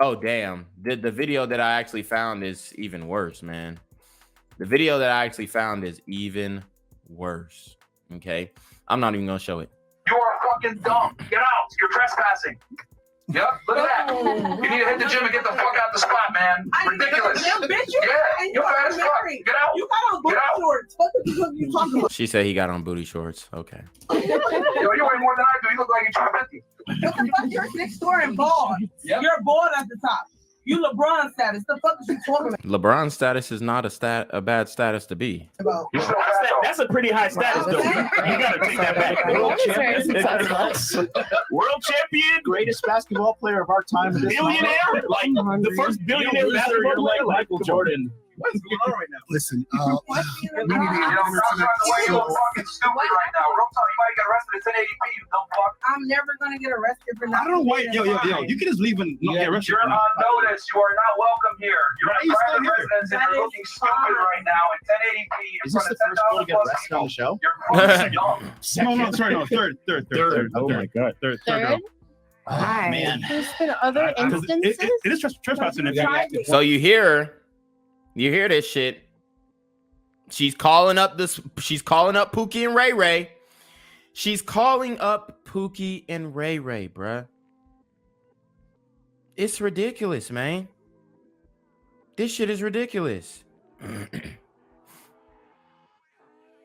Oh damn! The video that I actually found is even worse, man. The video that I actually found is even worse. Okay, I'm not even gonna show it. You are fucking dumb. Get out. You're trespassing. Yep, look at that. You need to hit the gym and get the fuck out the spot, man. Ridiculous. Yeah, you're fat as fuck. Get out. You got on booty shorts. What the fuck are you talking about? She said he got on booty shorts. Okay. Yo, you weigh more than I do. You look like you're 250. You're 6'4" and bald. Yep. You're bald at the top. You LeBron status. The fuck is you talking about? LeBron status is not a bad status to be. That's a pretty high status, though. You gotta take that back. World champion, greatest basketball player of our time. Billionaire, like the first billionaire basketball player, like Michael Jordan. What's going on right now? Listen, You know, stop trying to way you're fucking stupid right now. Real talk, you might get arrested at 1080p, you dumb fuck. I'm never gonna get arrested for I don't know why. Yo, you can just leave and not get arrested. You're on notice. You are not welcome here. You're in private residence and you're looking stupid right now at 1080p. Is this the first one to get arrested on the show? No, sorry, no, third. Oh my god, third. Oh man, There's been other instances. It is trespassing. So you hear this shit. She's calling up Pookie and Ray Ray. She's calling up Pookie and Ray Ray, bruh. It's ridiculous, man. This shit is ridiculous.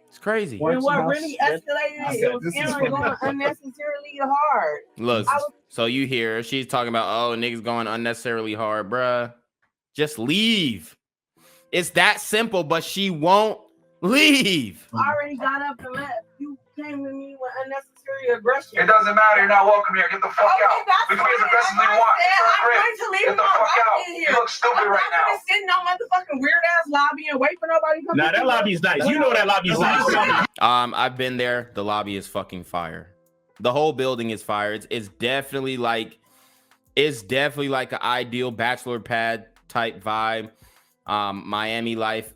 It's crazy. And what really escalated, it was Aaron going unnecessarily hard. Look, so you hear she's talking about, oh, niggas going unnecessarily hard, bruh. Just leave. It's that simple, but she won't leave. I already got up and left. You came with me with unnecessary aggression. It doesn't matter. You're not welcome here. Get the fuck out. We can be as aggressive as you want. I'm going to leave Get the fuck out. You look stupid right now. I'm not going to sit in no motherfucking weird ass lobby and wait for nobody to come. Nah, that lobby's nice. You know that lobby's nice. I've been there. The lobby is fucking fire. The whole building is fire. It's definitely like an ideal bachelor pad type vibe. Miami life,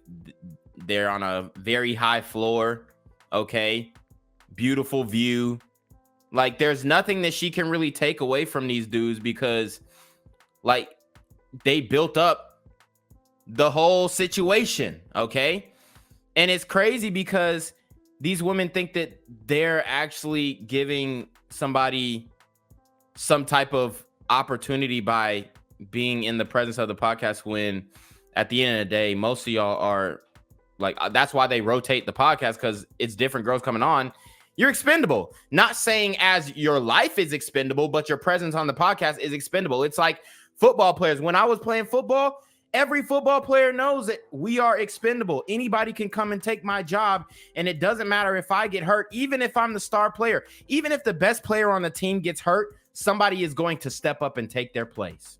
they're on a very high floor. Okay, beautiful view. Like there's nothing that she can really take away from these dudes because like they built up the whole situation. Okay, and it's crazy because these women think that they're actually giving somebody some type of opportunity by being in the presence of the podcast when at the end of the day, most of y'all are like, that's why they rotate the podcast because it's different girls coming on. You're expendable. Not saying as your life is expendable, but your presence on the podcast is expendable. It's like football players. When I was playing football, Every football player knows that we are expendable. Anybody can come and take my job, and it doesn't matter if I get hurt, even if I'm the star player. Even if the best player on the team gets hurt, somebody is going to step up and take their place.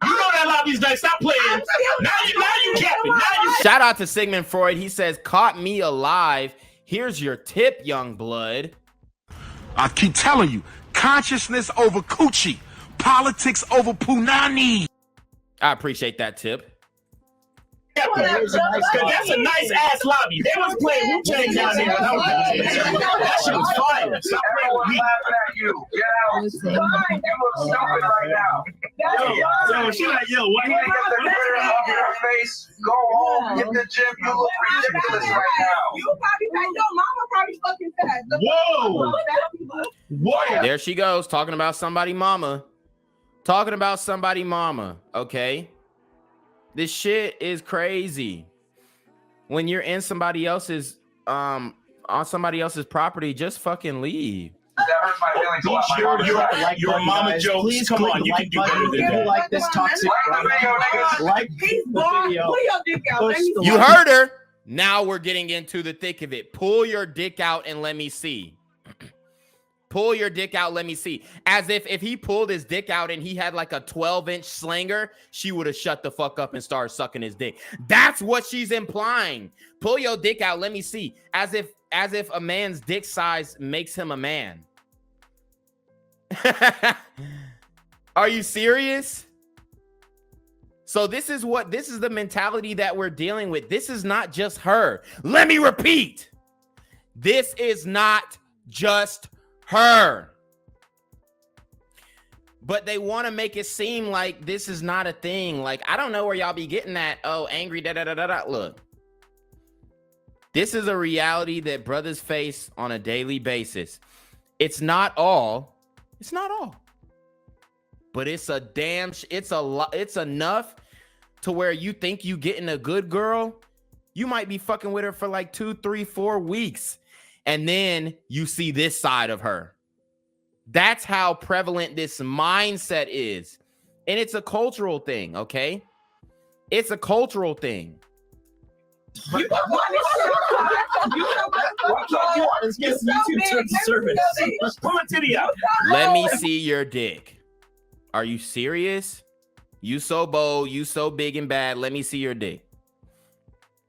You know that lobby's done. Stop playing. Now you capping. Shout out to Sigmund Freud. He says, caught me alive. Here's your tip, young blood. I keep telling you, consciousness over coochie, politics over punani. I appreciate that tip. That's a nice ass lobby. They was playing Wu-Tang down there. That shit was fire. Stop playing with me. Laughing at you. Get out. You look stupid right now. Yo, she like, yo, what? You need to get the glitter off your face. Go home. Hit the gym. You look ridiculous right now. You probably fat. Your mama probably fucking fat. Whoa. There she goes, talking about somebody mama. Talking about somebody mama, okay? This shit is crazy. When you're in somebody else's on somebody else's property, just fucking leave. That hurts my feelings a lot. Your mama jokes. Please Come on, you can do better than that. Like this toxic. Like the video. Pull your dick out. Let me see. You heard her. Now we're getting into the thick of it. Pull your dick out and let me see. Pull your dick out, let me see. As if he pulled his dick out and he had like a 12-inch slinger, she would have shut the fuck up and started sucking his dick. That's what she's implying. Pull your dick out, let me see. As if a man's dick size makes him a man. Are you serious? So this is the mentality that we're dealing with. This is not just her. Let me repeat. This is not just her. But they want to make it seem like this is not a thing. Like, I don't know where y'all be getting that. Oh, angry, da-da-da-da-da. Look. This is a reality that brothers face on a daily basis. It's not all. It's not all. But it's a damn, it's a lot. It's enough to where you think you getting a good girl. You might be fucking with her for like 2, 3, 4 weeks. And then you see this side of her. That's how prevalent this mindset is. And it's a cultural thing, okay? It's a cultural thing. You don't want this shit. YouTube terms of service. Pull my titty out. Let me see your dick. Are you serious? You so bold, you so big and bad. Let me see your dick.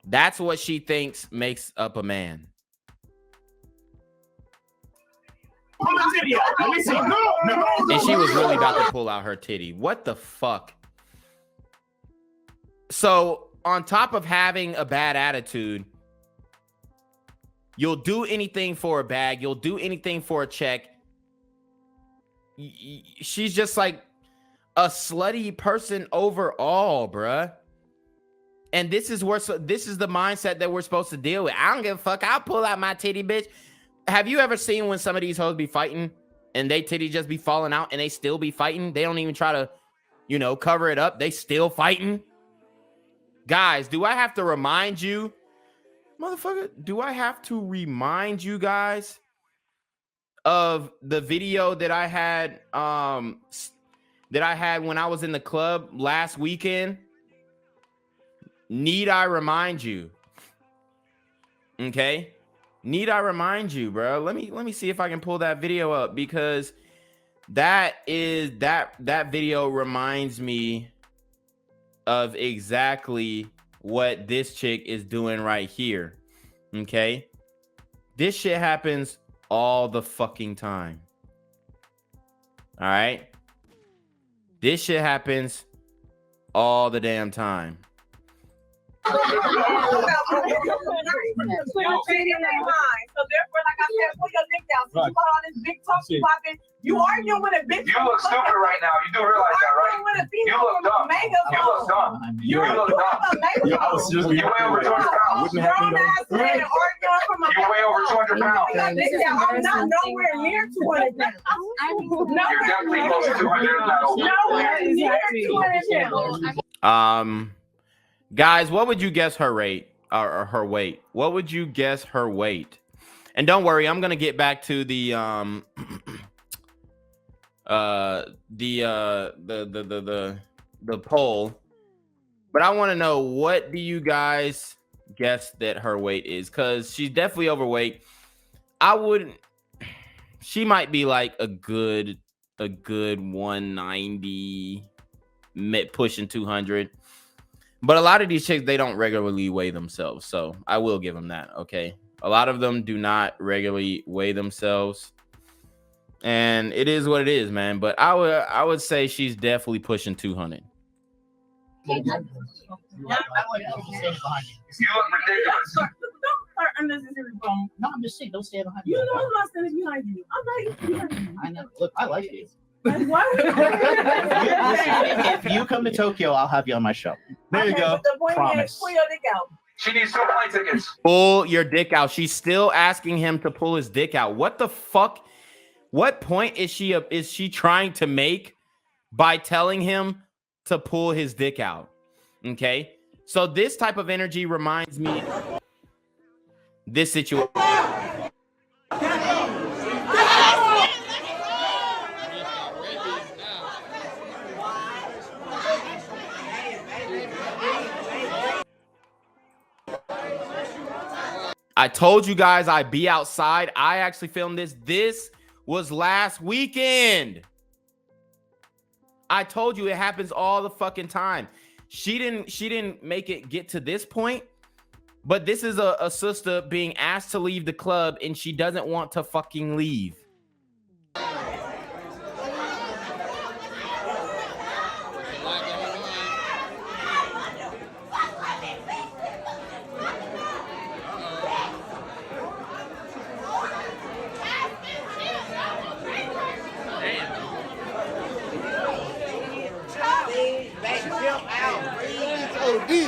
That's what she thinks makes up a man. Pull my titty out. Let me see. No. And she was really about to pull out her titty. What the fuck? So, on top of having a bad attitude, you'll do anything for a bag. You'll do anything for a check. She's just like a slutty person overall, bruh. And this is the mindset that we're supposed to deal with. I don't give a fuck. I'll pull out my titty, bitch. Have you ever seen when some of these hoes be fighting and they titty just be falling out and they still be fighting? They don't even try to, cover it up. They still fighting. Guys, do I have to remind you, motherfucker? Do I have to remind you guys of the video that I had when I was in the club last weekend? Need I remind you? Okay. Need I remind you, bro? Let me see if I can pull that video up, because that video reminds me of exactly what this chick is doing right here. Okay? This shit happens all the fucking time. All right? This shit happens all the damn time. So therefore, like I said, pull your dick down. Since you got all this big talk popping, you arguing with a bitch. You look stupid right now. You do realize that, right? You look dumb. You look dumb. You look dumb. You weigh over 200 pounds. You weigh over 200 pounds. I'm not nowhere near 200 pounds. You're definitely close to 200. Nowhere near 200 pounds. Guys, what would you guess her rate or her weight? What would you guess her weight? And don't worry, I'm gonna get back to the poll But I want to know, what do you guys guess that her weight is? Because she's definitely overweight. I wouldn't. She might be like a good 190, pushing 200. But a lot of these chicks, they don't regularly weigh themselves. So I will give them that. Okay. A lot of them do not regularly weigh themselves. And it is what it is, man. But I would say she's definitely pushing 200. You look ridiculous. Unnecessary bone. No, I'm just saying, don't stand behind You me. know I'm not standing behind you. I'm not behind you. I know. Look, I like you. Like, why would If you come to Tokyo, I'll have you on my show. There you go. The point Promise. is, pull your dick out. She needs 2 plane tickets. Pull your dick out. She's still asking him to pull his dick out. What the fuck? What point is she trying to make by telling him to pull his dick out? Okay. So this type of energy reminds me this situation. I told you guys I'd be outside. I actually filmed this. This was last weekend. I told you it happens all the fucking time. She didn't make it get to this point, but this is a sister being asked to leave the club and she doesn't want to fucking leave.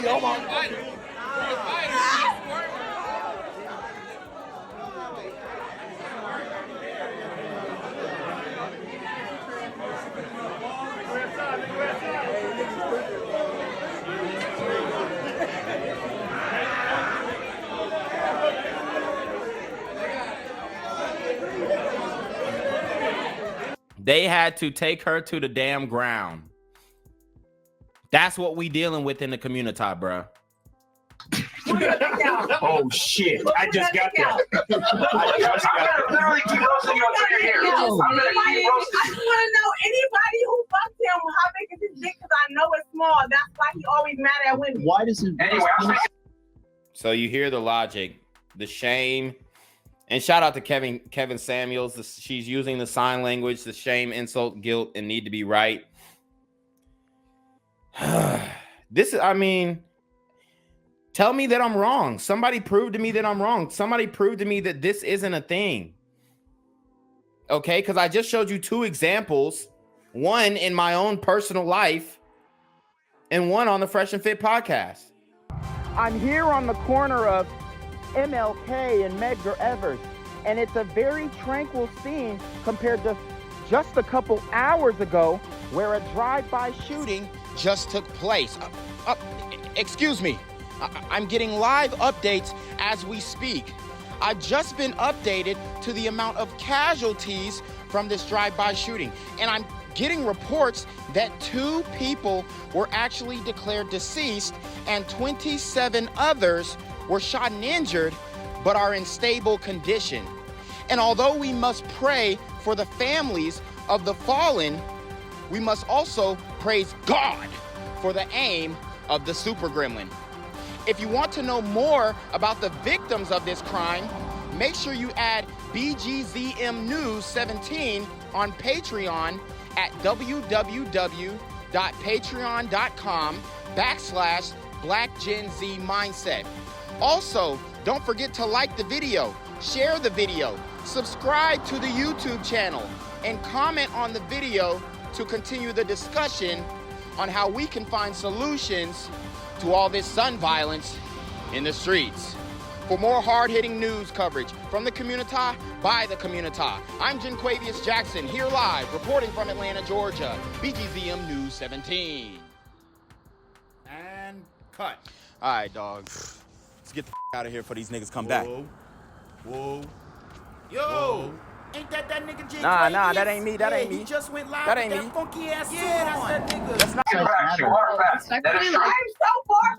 Oh my God. They had to take her to the damn ground. That's what we dealing with in the community, bro. Oh shit! I just got that. I'm gonna literally keep roasting you until you're here. I'm gonna keep roasting I just want to know anybody who fucked him, how big is his dick? Because I know it's small. That's why he always mad at women. Why does it? Anyway, So you hear the logic, the shame, and shout out to Kevin Samuels. She's using the sign language, the shame, insult, guilt, and need to be right. This is, I mean, tell me that I'm wrong. Somebody prove to me that I'm wrong. Somebody prove to me that this isn't a thing. Okay, because I just showed you 2 examples, one in my own personal life and one on the Fresh and Fit podcast. I'm here on the corner of MLK and Medgar Evers, and it's a very tranquil scene compared to just a couple hours ago where a drive-by shooting just took place. Excuse me. I'm getting live updates as we speak. I've just been updated to the amount of casualties from this drive-by shooting, and I'm getting reports that 2 people were actually declared deceased and 27 others were shot and injured but are in stable condition. And although we must pray for the families of the fallen, we must also praise God for the aim of the super gremlin. If you want to know more about the victims of this crime, make sure you add BGZM News 17 on Patreon at www.patreon.com/blackgenzmindset. Also, don't forget to like the video, share the video, subscribe to the YouTube channel, and comment on the video to continue the discussion on how we can find solutions to all this son violence in the streets. For more hard-hitting news coverage from the community, by the community, I'm Jenquavius Jackson, here live, reporting from Atlanta, Georgia, BGZM News 17. And cut. All right, dog. Let's get the out of here before these niggas come back. Whoa. Yo. Ain't that nigga J? Nah, that ain't me. That ain't me. He just went live That with ain't that me. funky ass suit on. That's that nigga. That's not Facts, you are facts. That is true.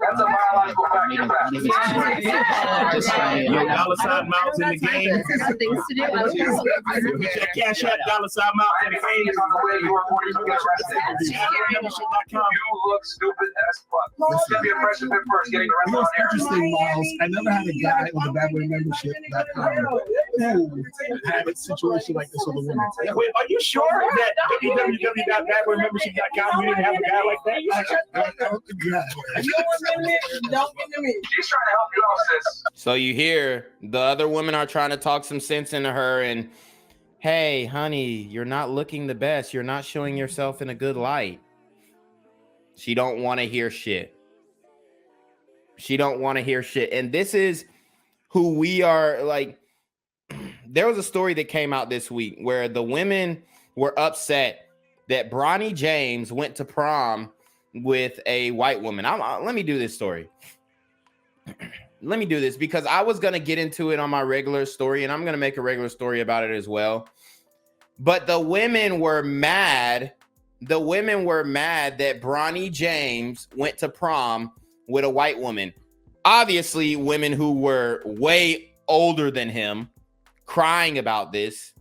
That's a biological fact. You're facts. Just saying. Yo, dollar sign mouths in the game. Things to do. Get your cash app, dollar sign mouths in the game. On the way you are 42 You look stupid as fuck. Let's give you a fresh bit first, getting the rest You know, on it's air. interesting, Miles. I never had a guy on the Badboy membership that who had a situation like this with a woman. Wait, are you sure that www.badboymembership.com you didn't have a guy like that? Don't get to me. She's trying to help you out, sis. So you hear the other women are trying to talk some sense into her and, hey, honey, you're not looking the best. You're not showing yourself in a good light. She don't want to hear shit. She don't want to hear shit. And this is who we are. Like, there was a story that came out this week where the women were upset that Bronny James went to prom with a white woman. Let me do this story. Let me do this because I was going to get into it on my regular story and I'm going to make a regular story about it as well. But the women were mad. The women were mad that Bronny James went to prom with a white woman. Obviously, women who were way older than him crying about this,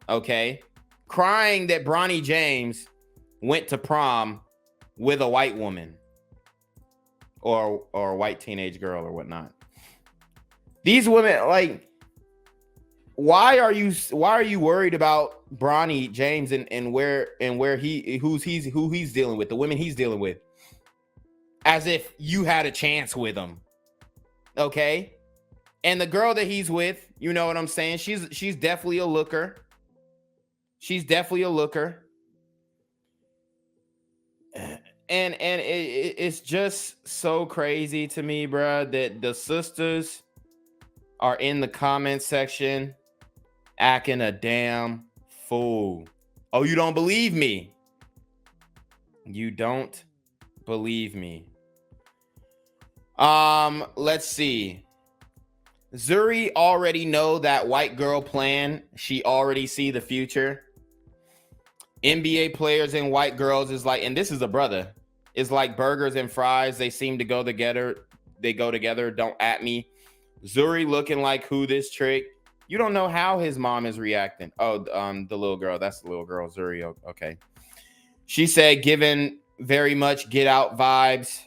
okay? Crying that Bronny James went to prom with a white woman or a white teenage girl or whatnot. These women, like, why are you worried about Bronny James and who he's dealing with, the women he's dealing with, as if you had a chance with him, okay? And the girl that he's with, you know what I'm saying? She's definitely a looker. She's definitely a looker. And it's just so crazy to me, bro, that the sisters are in the comment section acting a damn fool. Oh, you don't believe me? You don't believe me. Let's see. Zuri already know that white girl plan. She already see the future. NBA players and white girls is like, and this is a brother, is like burgers and fries. They seem to go together. They go together. Don't at me. Zuri looking like who this trick. You don't know how his mom is reacting. Oh, the little girl. That's the little girl, Zuri. Okay. She said, given very much Get Out vibes.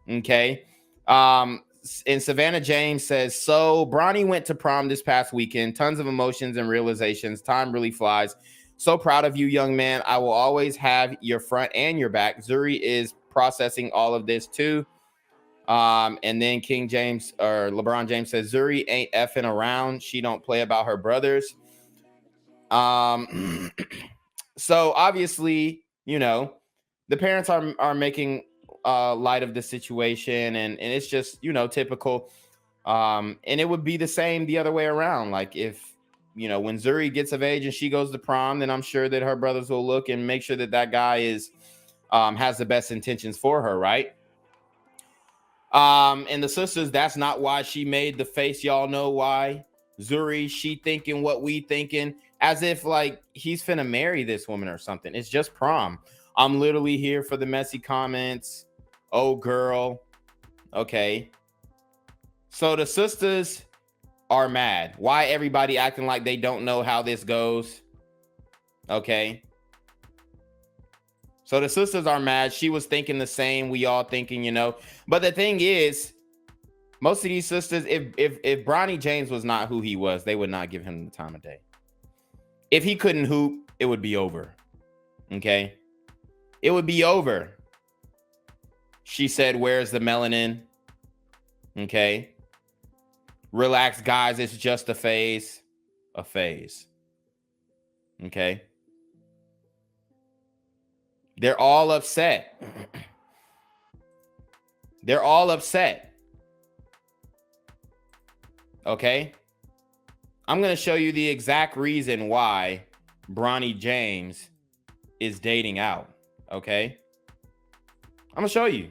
Okay. And Savannah James says, so Bronny went to prom this past weekend. Tons of emotions and realizations. Time really flies. So proud of you, young man. I will always have your front and your back. Zuri is processing all of this too. And then King James or LeBron James says, Zuri ain't effing around. She don't play about her brothers. So obviously, you know, the parents are making light of the situation, and it's just, you know, typical. And it would be the same the other way around. Like if, you know, when Zuri gets of age and she goes to prom, then I'm sure that her brothers will look and make sure that that guy is has the best intentions for her, right? And the sisters, that's not why she made the face. Y'all know why. Zuri, she thinking what we thinking, as if like he's finna marry this woman or something. It's just prom. I'm literally here for the messy comments. Oh, girl. Okay. So the sisters are mad. Why everybody acting like they don't know how this goes? Okay. So the sisters are mad. She was thinking the same. We all thinking, you know. But the thing is, most of these sisters, if Bronny James was not who he was, they would not give him the time of day. If he couldn't hoop, it would be over. Okay. It would be over. She said, where's the melanin? Okay. Relax, guys. It's just a phase. A phase. Okay. They're all upset. They're all upset. Okay. I'm going to show you the exact reason why Bronny James is dating out. Okay. I'm going to show you.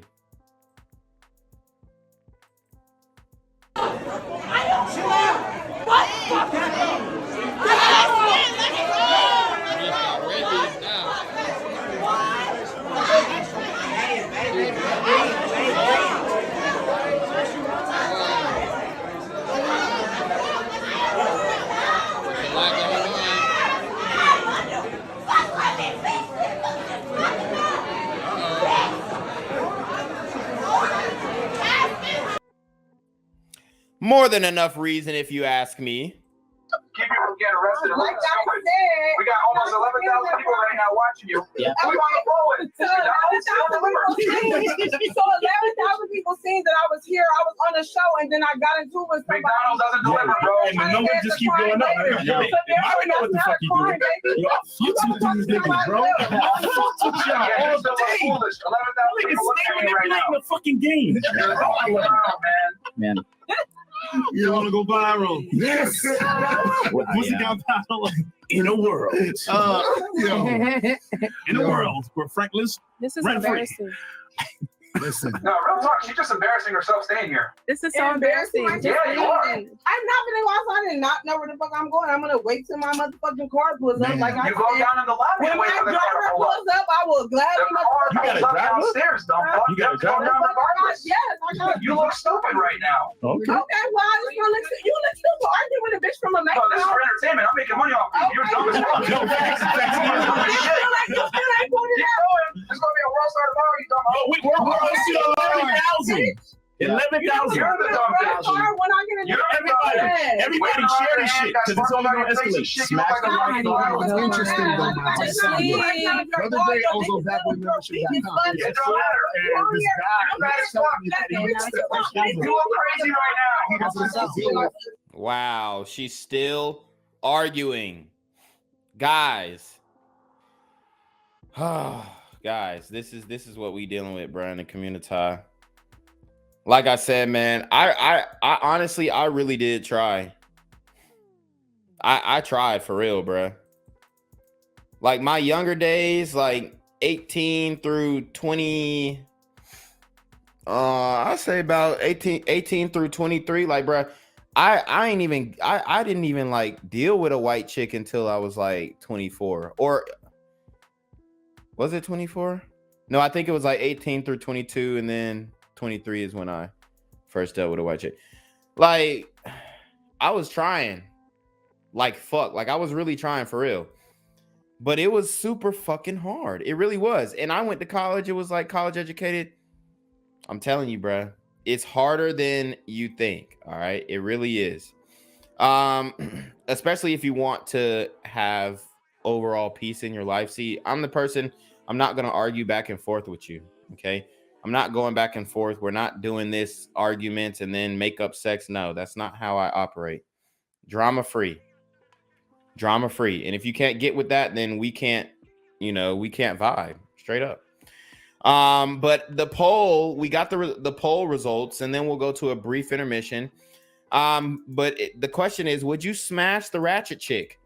More than enough reason, if you ask me. Keep you from getting arrested. Like I said, We got almost 11,000 people right now watching you. Yeah. We want to forward. So 11,000 people seen that I was here. I was on a show, and then I got into it with somebody. McDonald's doesn't deliver, bro. And the numbers just keep going up. Yo, I already know what the fuck you doing. Yo, I fucked with these niggas, bro. I fucked with y'all Yeah, all you're still day. foolish. 11,000 Niggas people stay watching you right manipulating now. the fucking game. Man. You want to go viral? Yes. What's got viral? In a world. In a world where Franklin's This is rent-free. embarrassing. Listen. No, real talk. She's just embarrassing herself staying here. This is so embarrassing. Yeah, you are. I'm not gonna go outside and not know where the fuck I'm going. I'm gonna wait till my motherfucking car pulls up. Like I You go said. down in the lobby When and wait my for the car to driver pull up. pulls up, I will gladly. The car You pulls gotta up drive downstairs, dumb fuck. You gotta have to go drive down regardless. Yes, I got You look stupid right now. Okay. Okay, well, I just want to listen. You look stupid. Arguing with a bitch from a No, this is for entertainment. I'm making money off you. You're dumb as fuck. No, facts, facts. You're dumb as shit. Keep going. There's gonna be a world star tomorrow, you dumb Oh, we're going to see 11,000. 11,000. You're the dumb bitch. You're Everybody share this shit because it's only going to escalate. Smash the like button. What's interesting though, man, I'm telling you, the other day I was on blackgenzmindset.com. It don't matter. And this guy was telling me that he needs to You look crazy right now. he doesn't deal with. Wow, she's still arguing. Guys. Guys, this is what we dealing with, bro, in the community. Like I said, man, I honestly, I really did try. I tried for real, bro. Like my younger days, like 18 through 20, I say about 18 through 23, like, bro, I didn't even like deal with a white chick until I was like 24. Or was it 24? No, I think it was like 18 through 22, and then 23 is when I first dealt with a white chick. Like, I was trying. Like, fuck. Like, I was really trying for real. But it was super fucking hard. It really was. And I went to college. It was like college educated. I'm telling you, bro. It's harder than you think. All right? It really is. Especially if you want to have overall peace in your life. See, I'm the person... I'm not going to argue back and forth with you, okay? I'm not going back and forth. We're not doing this arguments and then make up sex. No, that's not how I operate. Drama free. Drama free. And if you can't get with that, then we can't, we can't vibe. Straight up. But the poll, we got the poll results, and then we'll go to a brief intermission. But the question is, would you smash the ratchet chick?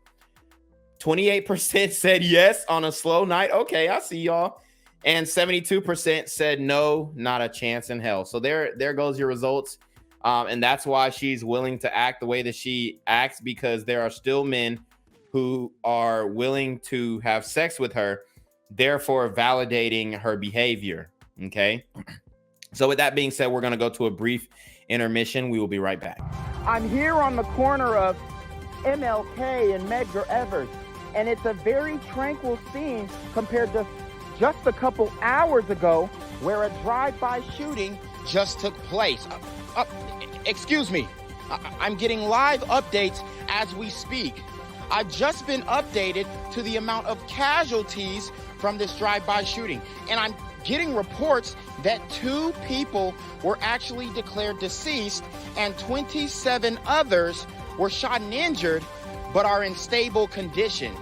28% said yes on a slow night. Okay, I see y'all. And 72% said no, not a chance in hell. So there goes your results. And that's why she's willing to act the way that she acts, because there are still men who are willing to have sex with her, therefore validating her behavior. Okay. So with that being said, we're going to go to a brief intermission. We will be right back. I'm here on the corner of MLK and Medgar Evers, and it's a very tranquil scene compared to just a couple hours ago where a drive-by shooting just took place. Excuse me. I'm getting live updates as we speak. I've just been updated to the amount of casualties from this drive-by shooting, and I'm getting reports that 2 people were actually declared deceased and 27 others were shot and injured but are in stable condition.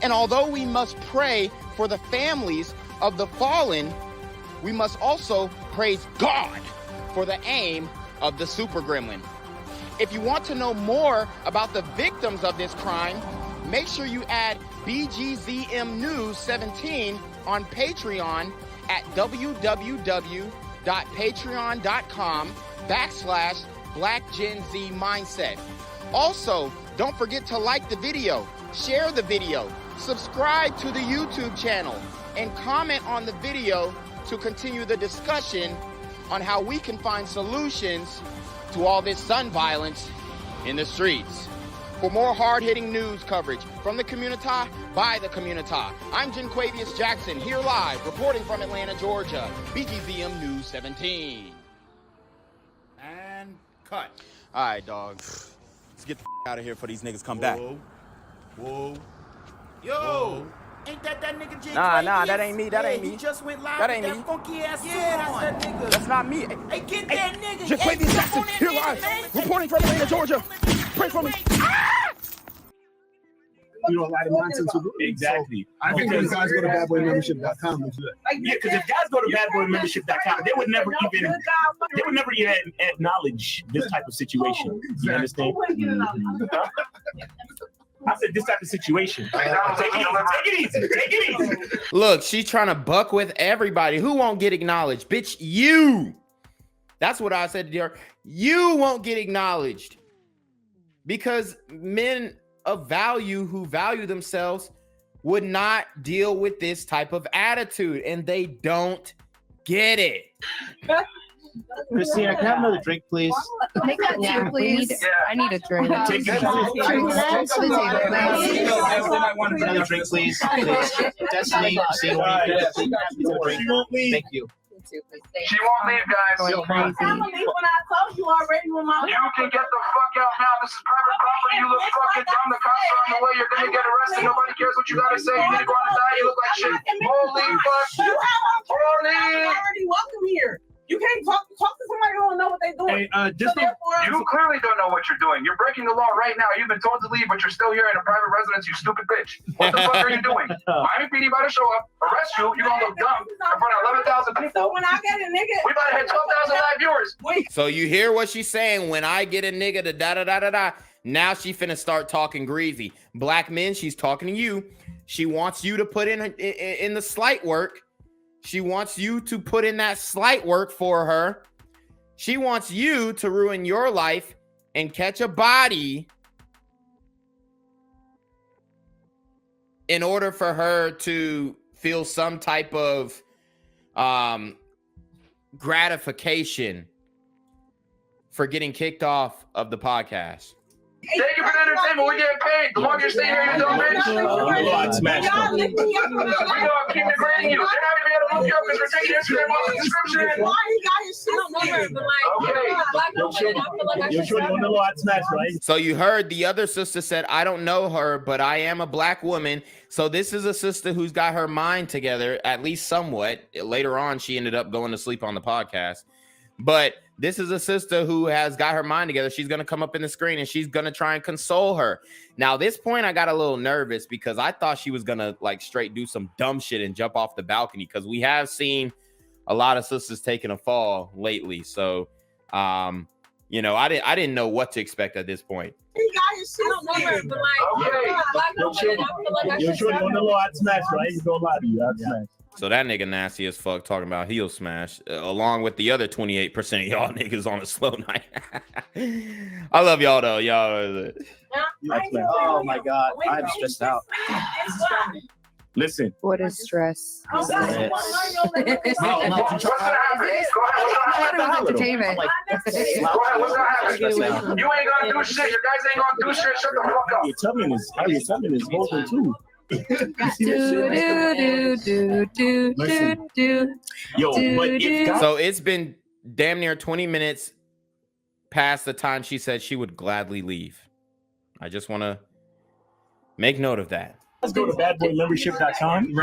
And although we must pray for the families of the fallen, we must also praise God for the aim of the super gremlin. If you want to know more about the victims of this crime, make sure you add BGZM News 17 on Patreon at www.patreon.com/blackgenzmindset. Also, don't forget to like the video, share the video, subscribe to the YouTube channel, and comment on the video to continue the discussion on how we can find solutions to all this gun violence in the streets. For more hard-hitting news coverage from the community, by the community, I'm Jenquavius Jackson, here live, reporting from Atlanta, Georgia, BGZM News 17. And cut. All right, dog. Let's get the out of here before these niggas come back. Whoa. Yo, ain't that nigga J? Nah, that ain't me. That ain't me. He just went live. That with ain't that me. funky ass suit on. That's that nigga. That's not me. Hey, get that nigga. Jaquavius Hey, Jackson, jump on here that live. nigga, man. Reporting from Atlanta, Georgia. Pray for me. You know, a lot of nonsense. Exactly. I think when guys go to badboymembership.com, Yeah, because if guys go to badboymembership.com, they would never even acknowledge this type of situation. You understand? I said this type of situation. Take it easy. Look, she's trying to buck with everybody. Who won't get acknowledged? Bitch, you. That's what I said to her. You won't get acknowledged. Because men of value who value themselves would not deal with this type of attitude, and they don't get it. Christina, can I have another drink, please? Make that two, please. I need a drink. Take it. Another drink, please. Destiny, Christina, thank you. She won't leave, guys. I'm gonna leave when I told you already when my You can get the fuck out now. This is private property. You look fucking dumb. The cops are on the way. You're gonna get arrested. Nobody cares what you gotta say. You need to go on and die. You look like shit. Holy fuck. I'm already welcome here. You can't talk to somebody who don't know what they're doing. You clearly don't know what you're doing. You're breaking the law right now. You've been told to leave, but you're still here in a private residence, you stupid bitch. What the fuck are you doing? Miami PD about to show up, arrest you. You're gonna look dumb in front of 11,000 people. So when I get a nigga, we about to hit 12,000 live viewers. So you hear what she's saying? When I get a nigga to da-da-da-da-da, now she finna start talking greasy. Black men, she's talking to you. She wants you to put in the slight work. She wants you to put in that slight work for her. She wants you to ruin your life and catch a body in order for her to feel some type of gratification for getting kicked off of the podcast. Thank you for the entertainment. We get paid. The longer you stay here, you dumb bitch. We gonna keep degrading you. They're not even able to look you up because we're taking Instagram off the description. why you got your shit? So you heard the other sister said, I don't know her, but I am a black woman. So this is a sister who's got her mind together, at least somewhat. Later on, she ended up going to sleep on the podcast. But this is a sister who has got her mind together. She's going to come up in the screen and she's going to try and console her. Now, at this point, I got a little nervous because I thought she was going to like straight do some dumb shit and jump off the balcony, because we have seen a lot of sisters taking a fall lately. So, you know, I didn't know what to expect at this point. You got your shit. So that nigga nasty as fuck talking about heel smash, along with the other 28% of y'all niggas on a slow night. I love y'all though, y'all. Oh my God, I'm stressed out. Listen. What is stress? What's gonna happen? Entertainment. Go ahead, what's gonna happen? You ain't gonna do shit. Your guys ain't gonna do shit. Shut the fuck up. Your tummy is holding too. So it's been damn near 20 minutes past the time she said she would gladly leave. I just want to make note of that. Let's go to badboymembership.com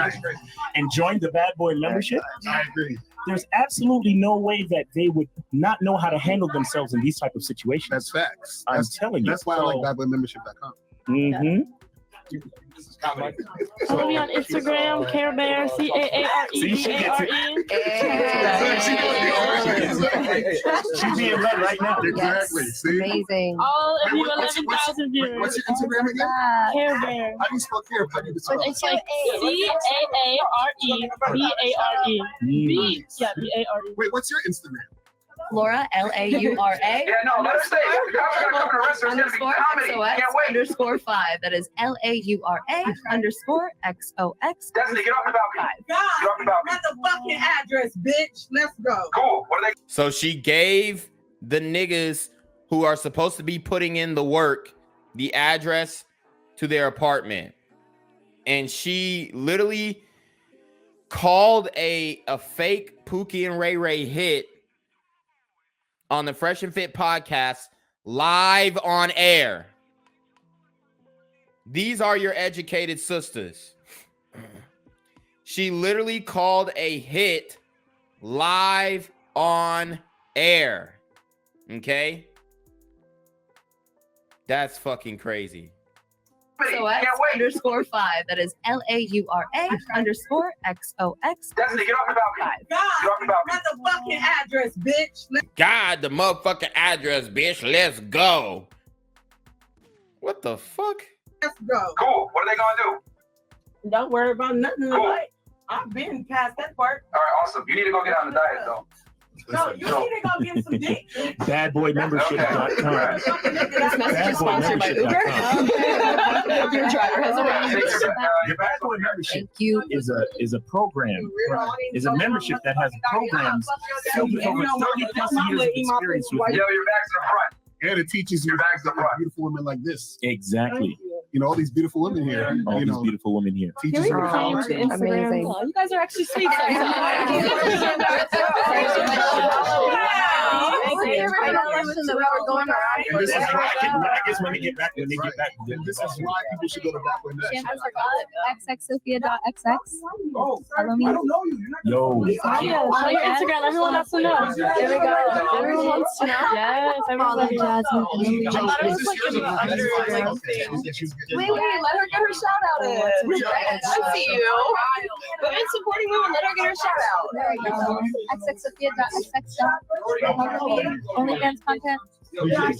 and join the Bad Boy membership. I agree. There's absolutely no way that they would not know how to handle themselves in these type of situations. That's facts. I'm telling you. That's why I like badboymembership.com. Mm-hmm. Follow me on Instagram, Care Bear, CAAREBARE. She's being led right now. Exactly. See? Amazing. All of you 11,000 viewers. What's your Instagram again? Care Bear. How do you spell care? How do you spell It's like CAAREBARE. B. Yeah, BARE. Wait, what's your Instagram? Laura, LAURA. Yeah, no, let us stay. The cops are gonna come and arrest us. It's gonna be comedy. Can't wait. _5. That is LAURA _XOX. Destiny, get off the balcony. Get off the balcony. That's the fucking address, bitch. Let's go. Cool. What are they? So she gave the niggas who are supposed to be putting in the work the address to their apartment. And she literally called a fake Pookie and Ray Ray hit on the Fresh and Fit podcast live on air. These are your educated sisters. She literally called a hit live on air. Okay? That's fucking crazy. So X_5. That is LAURA_XOX. Destiny, get off the balcony. Get off the balcony. Got the fucking address, bitch. God, the motherfucking address, bitch. Let's go. What the fuck? Let's go. Cool. What are they gonna do? Don't worry about nothing. Cool. Like, I've been past that part. All right, awesome. You need to go get on the diet though. No, you need to go get some dick. Badboymembership.com. This message is sponsored by Uber. Your driver has arrived. Your Bad Boy membership Thank you. is a program, is a membership that has programs filled with over 30 plus years of experience with Yo, your bags are front. And it teaches you Your bags are front. beautiful women like this. Exactly. You know, all these beautiful women here. All you these know, beautiful women here. teaches you how to. Amazing. You guys are actually sweet And this is why I guess when they get back, this is why people should go to Black Women. xxsophia.xx. Oh, Follow me. I don't know you. Yo. Yeah, show your Instagram. Everyone wants to know. There we go. Everyone wants to know. Yes, everyone wants to know. Jasmine. I thought it was like in the under Wait, let her get her shout out in. I see you. Women supporting women, let her get her shout out. There we go. xxsophia.xx. OnlyFans content. Yeah,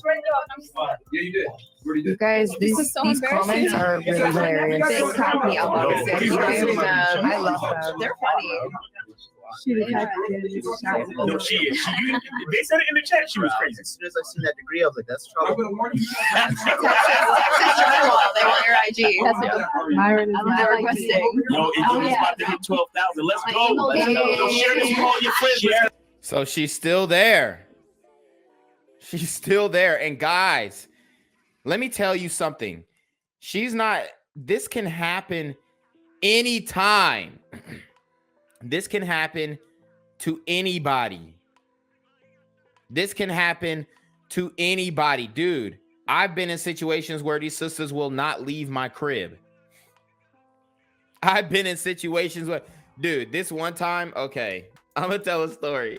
you did. You guys, these comments are really hilarious. They crack me up, honestly. I love them. They're funny. No, she is. They said it in the chat. She was crazy. As soon as I seen that degree, I was like, that's trouble. They want your IG. Myron is I'm requesting. Yo, it's about to hit 12,000. Let's go. Let's go. Yo, share this with all your friends. So she's still there. She's still there. And guys, let me tell you something. She's not, this can happen anytime. This can happen to anybody. This can happen to anybody. Dude, I've been in situations where these sisters will not leave my crib. I've been in situations where, dude, this one time, okay, I'm going to tell a story.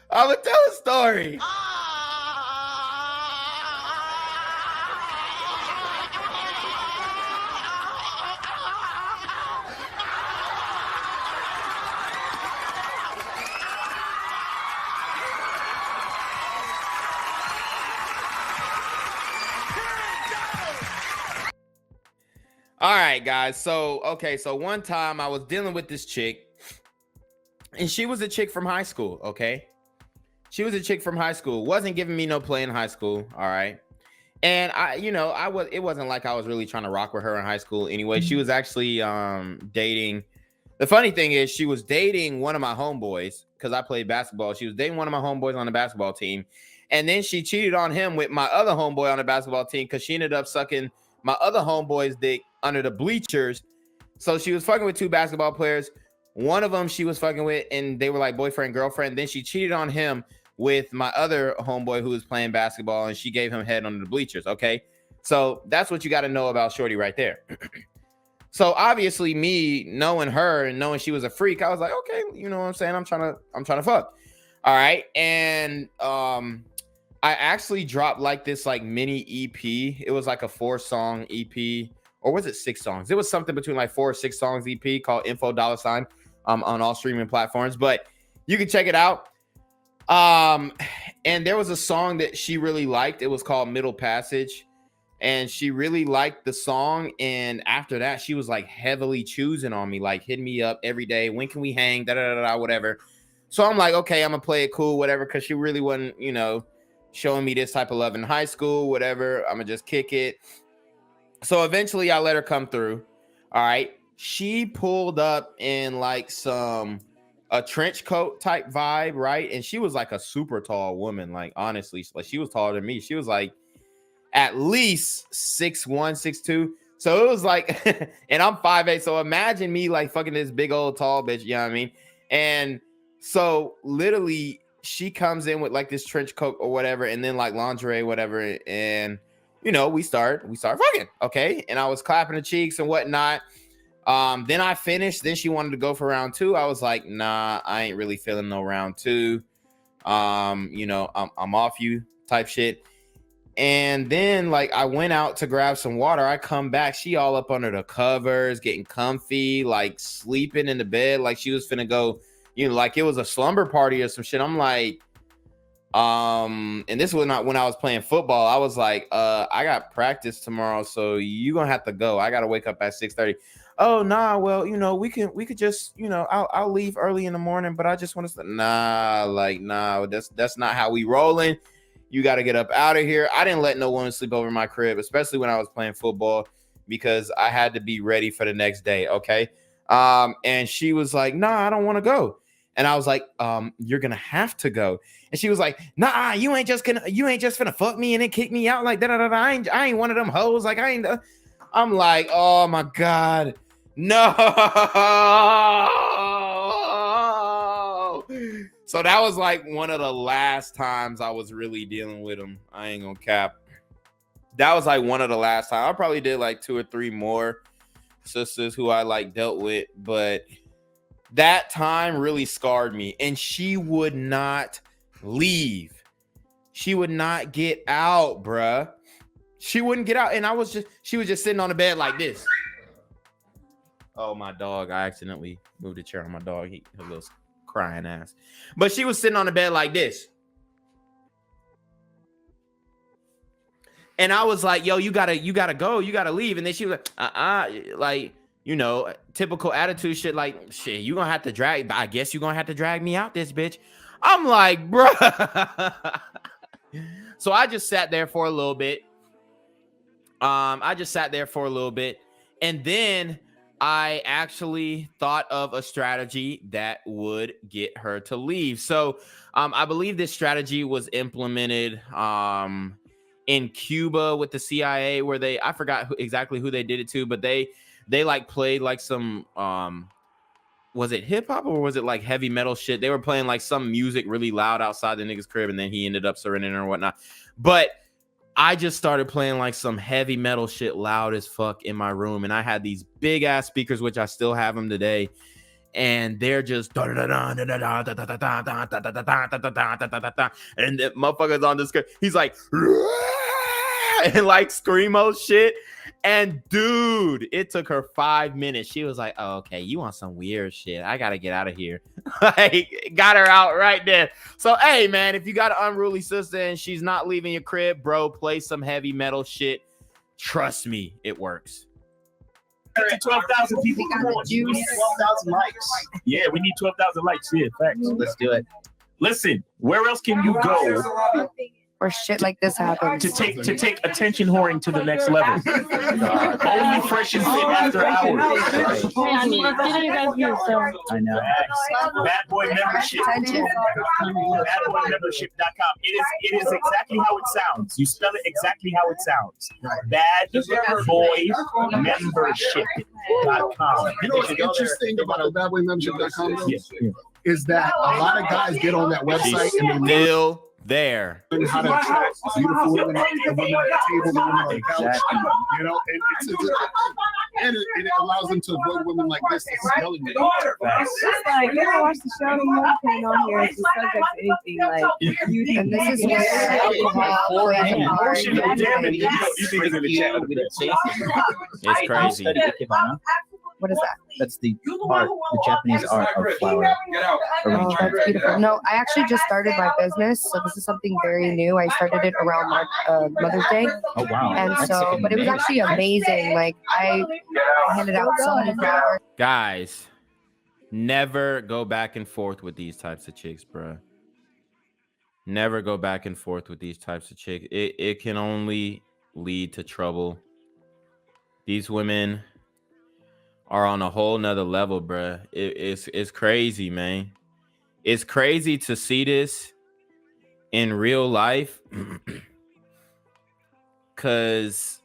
I'm going to tell a story. All right, guys. So one time I was dealing with this chick, and she was a chick from high school, okay? She was a chick from high school. Wasn't giving me no play in high school, all right? And it wasn't like I was really trying to rock with her in high school anyway. She was actually dating. The funny thing is she was dating one of my homeboys because I played basketball. She was dating one of my homeboys on the basketball team. And then she cheated on him with my other homeboy on the basketball team because she ended up sucking my other homeboy's dick under the bleachers. So she was fucking with two basketball players. One of them she was fucking with, and they were like boyfriend, girlfriend. Then she cheated on him with my other homeboy who was playing basketball, and she gave him head under the bleachers. Okay. So that's what you got to know about Shorty right there. So obviously me knowing her and knowing she was a freak, I was like, okay, you know what I'm saying? I'm trying to fuck. All right. And, I actually dropped like this like mini EP. It was like a 4-song EP, or was it 6 songs? It was something between like 4 or 6 songs EP called Info $, on all streaming platforms, but you can check it out. And there was a song that she really liked. It was called Middle Passage, and she really liked the song. And after that, she was like heavily choosing on me, like hitting me up every day. When can we hang? Whatever. So I'm like, okay, I'm gonna play it cool, whatever. Cause she really wasn't, showing me this type of love in high school, whatever. I'm gonna just kick it. So eventually I let her come through. All right. She pulled up in like a trench coat type vibe, right? And she was like a super tall woman. Like, honestly, like she was taller than me. She was like at least 6'1", 6'2". So it was like, and I'm 5'8". So imagine me like fucking this big old tall bitch, you know what I mean? And so literally she comes in with like this trench coat or whatever, and then like lingerie, whatever, and you know, we start fucking, okay. And I was clapping the cheeks and whatnot. Then I finished. Then she wanted to go for round 2. I was like, nah, I ain't really feeling no round 2. You know, I'm off you type shit. And then like I went out to grab some water. I come back, she all up under the covers, getting comfy, like sleeping in the bed, like she was finna go, you know, like it was a slumber party or some shit. I'm like, and this was not when I was playing football. I was like, I got practice tomorrow, so you gonna have to go. I gotta wake up at 6:30. Oh nah, well, you know, we could just, you know, I'll leave early in the morning, but I just want to nah, that's not how we rolling. You got to get up out of here. I didn't let no woman sleep over my crib, especially when I was playing football, because I had to be ready for the next day. Okay. And she was like, nah, I don't want to go. And I was like, you're going to have to go. And she was like, nah, you ain't just finna fuck me and then kick me out like that. I ain't one of them hoes. Like I'm like, oh my God, no. So that was like one of the last times I was really dealing with him. I ain't gonna cap. That was like one of the last times. I probably did like 2 or 3 more sisters who I like dealt with, but that time really scarred me. And she would not leave. She would not get out, bruh. She wouldn't get out. And she was just sitting on the bed like this. Oh, my dog. I accidentally moved the chair on my dog. He a little crying ass. But she was sitting on the bed like this. And I was like, yo, you gotta go, you gotta leave. And then she was like, like, you know, typical attitude shit, like, shit, you gonna have to I guess you gonna have to drag me out this bitch. I'm like, bruh. So I just sat there for a little bit. And then I actually thought of a strategy that would get her to leave. So I believe this strategy was implemented in Cuba with the CIA, where I forgot exactly who they did it to, but they like played like some, was it hip hop or was it like heavy metal shit? They were playing like some music really loud outside the nigga's crib, and then he ended up surrendering or whatnot. But I just started playing like some heavy metal shit loud as fuck in my room. And I had these big ass speakers, which I still have them today. And they're just and the motherfucker's on the screen. He's like, and like screamo shit. And dude, it took her 5 minutes. She was like, oh, okay, you want some weird shit. I gotta get out of here. Like, got her out right there. So, hey, man, if you got an unruly sister and she's not leaving your crib, bro, play some heavy metal shit. Trust me, it works. 12,000 people. We need 12,000 likes. Yeah, we need 12,000 likes. Yeah, facts. Let's do it. Listen, where else can you go Or shit like this happens. to take attention whoring to the next level? Only fresh and fit after hours. I mean, let's get you guys views, so. I know. Bad Boy Membership. Badboymembership.com. It is exactly how it sounds. You spell it exactly how it sounds. Badboymembership.com. You know what's interesting about the badboymembership.com is that a lot of guys get on that website and they still there. Learn how to attract beautiful women, the women at the table, the women on the couch. You know, and it allows them to avoid women like this that's yelling at them. It's like, you ever watch the show? The movie came on here. It's just subject to anything. Like, And this is just It's crazy. What is that? That's the art, the Japanese art of flower Oh, that's beautiful. No, I actually just started my business, so this is something very new. I started it around Mother's Day. Oh wow! And so, but it was actually amazing. Like I handed out so many flowers. Guys, never go back and forth with these types of chicks, bro. Never go back and forth with these types of chicks. It can only lead to trouble. These women are on a whole nother level, bruh. It's crazy, man. It's crazy to see this in real life, because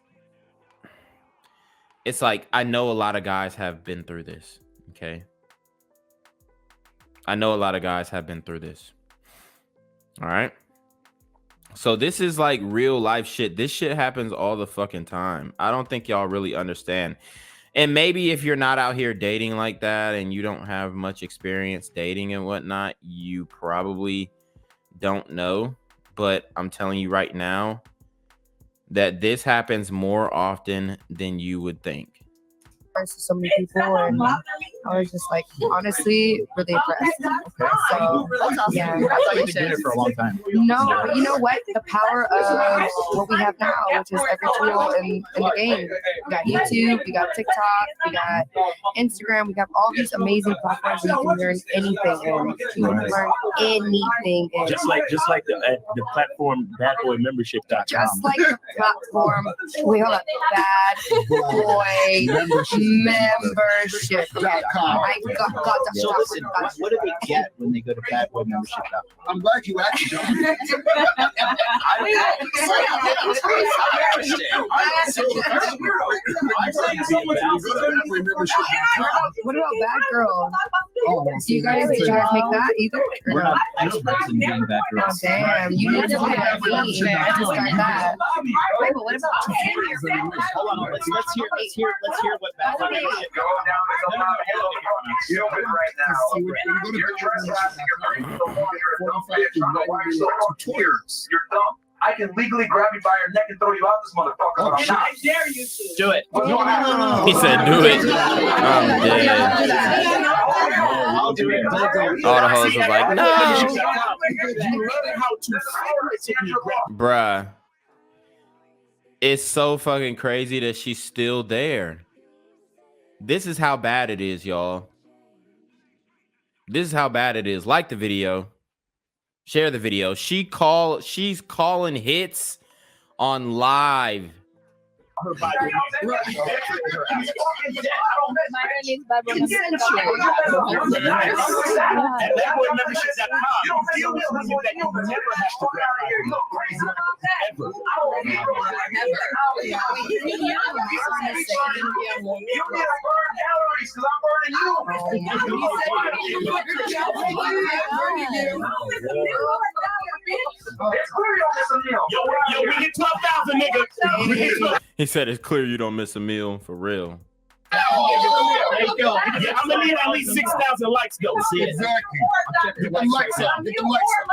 it's like, I know a lot of guys have been through this, okay? I know a lot of guys have been through this. All right. So this is like real life shit. This shit happens all the fucking time. I don't think y'all really understand. And maybe if you're not out here dating like that and you don't have much experience dating and whatnot, you probably don't know. But I'm telling you right now that this happens more often than you would think. To so many people, and I was just like, honestly, really impressed. So, yeah. I thought you've been doing it for a long time. No, but you know what? The power of what we have now, which is every tool in the game. We got YouTube, we got TikTok, we got Instagram, we got all these amazing platforms where you can learn anything in. You can learn anything in. Just like the platform badboymembership.com. Just like the platform, wait, hold up, Bad Boy Membership. Yeah, I got to So listen, what do they get when they go to badboymembership.com? I'm glad you asked, John. What about Bad Girl? Do you guys make that either? We're not experts in doing bad Oh, girls. damn, you need to do that. I just got that. Wait, but what about Hold on, let's hear what bad boy membership. Go down to the bottom. You're stupid right now. You're trespassing. You're breaking the law. You're a dumb bitch. I don't know why you're so confused. You're dumb. I can legally grab you by your neck and throw you out this motherfucker. But I'm not. I dare you to. Do it. No. He said, "Do it." I'm dead. I'll do it. All the hoes was like, "No." Bruh, it's so fucking crazy that she's still there. This is how bad it is, y'all. This is how bad it is. Like the video. Share the video. She's calling hits on live. Her body. Yo, we hit 12,000, nigga. He said it's clear you don't miss a meal for real. There you go. Yeah, I'm gonna need at least 6,000 likes, though. Exactly. Get the likes up. Get the likes up.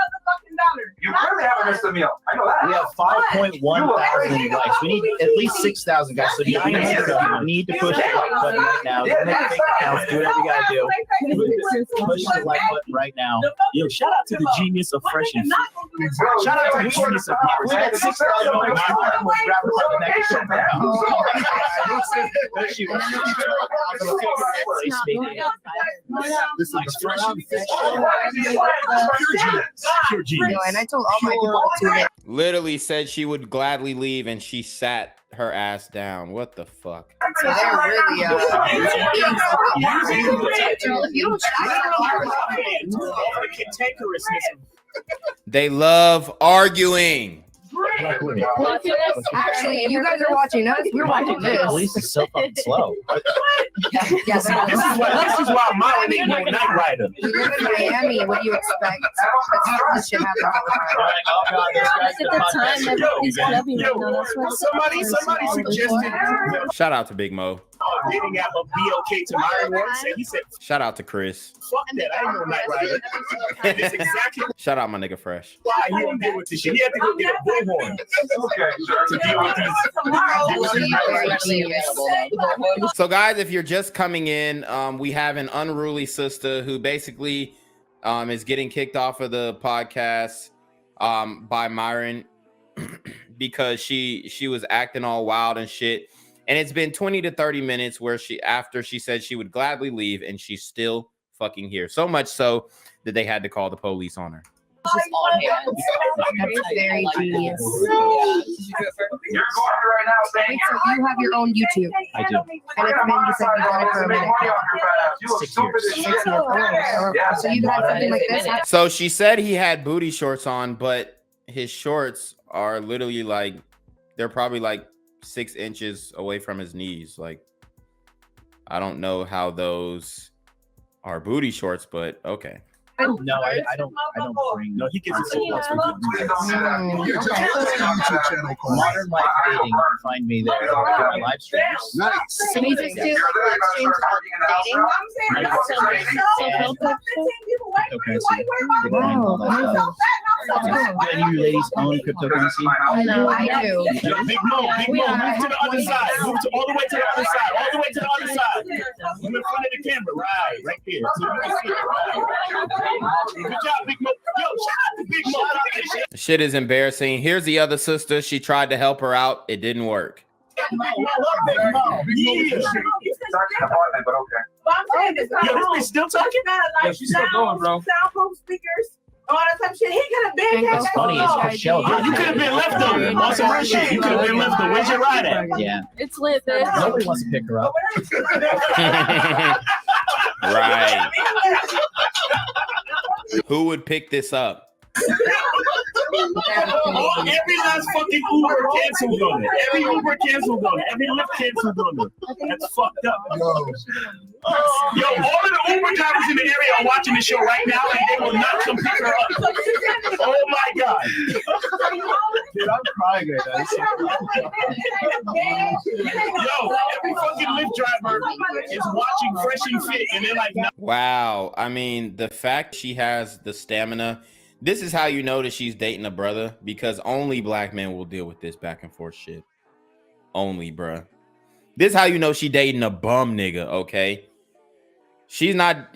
You really haven't missed a meal. I know that. We have 5.1 thousand likes. We need at least 6,000 guys. So you need to push the like button right now. Make fake accounts. Do whatever you gotta do. Push the like button right now. Yo, shout out to the genius of Fresh and Fit. Shout out to the genius of Fit. We had 6,000 likes. Pure genius. And I told all my people to tune in. Literally said she would gladly leave and she sat her ass down. What the fuck? So they're really They love arguing. Actually, you guys are watching us. We're watching this. Police is so fucking slow. Yes, This is why Molly ain't no Night Rider. we live in Miami. What do you expect? This shit happens all Somebody suggested Shout out to Big Mo. getting out of BLK to Myron once, and he said, Shout out to Chris. "Fuck that! I ain't no Night Rider." That's exactly Shout out my nigga Fresh. why he didn't deal with this shit. He had to go get a bullhorn to deal with these. So guys, if you're just coming in, we have an unruly sister who basically is getting kicked off of the podcast by Myron because she was acting all wild and shit. And it's been 20 to 30 minutes where after she said she would gladly leave and she's still fucking here. So much so that they had to call the police on her. Just on hands. That's very genius. You're going right now saying Wait, so you have your own YouTube? I do. And it's been, you said you've done it for a minute. 6 years. 6 years. So you've had something like this happen? So she said he had booty shorts on, but his shorts are literally like, they're probably like 6 inches away from his knees. Like, I don't know how those are booty shorts, but okay. No, I don't bring. No, he gets it so close. Modern Life Dating. You can find me there. Live streams. Nice. So you just do like live streams about Any of you ladies own cryptocurrency? No, I do. Big Mo, move to the other side. Move to all the way to the other side. All the way to the other side. Move in front of the camera. Right there. So you can see it. Good job, Big Mo. Yo, shout out to Big Mo. Shit is embarrassing. Here's the other sister. She tried to help her out. It didn't work. Yo, this bitch still talking? Yeah, she's still going, bro. Soundproof speakers. All that type of shit. He could have been. It's funny. It's Michelle. You could have been left over. On some real shit. You could have been left over. Where's your ride at? Yeah. It's lit, bitch. Nobody wants to pick her up. Right. Who would pick this up? Every last fucking Uber canceled on it. Every Uber canceled on it. Every Lyft canceled on it. That's fucked up. Yo, all of the Uber drivers in the area are watching the show right now, and they will not come pick her up. Oh my god. Dude, I'm crying right Yo, every fucking Lyft driver is watching Fresh and Fit, and they're like, no. Wow. I mean, the fact she has the stamina. This is how you know that she's dating a brother, because only black men will deal with this back and forth shit. Only, bruh. This is how you know she dating a bum nigga, okay? She's not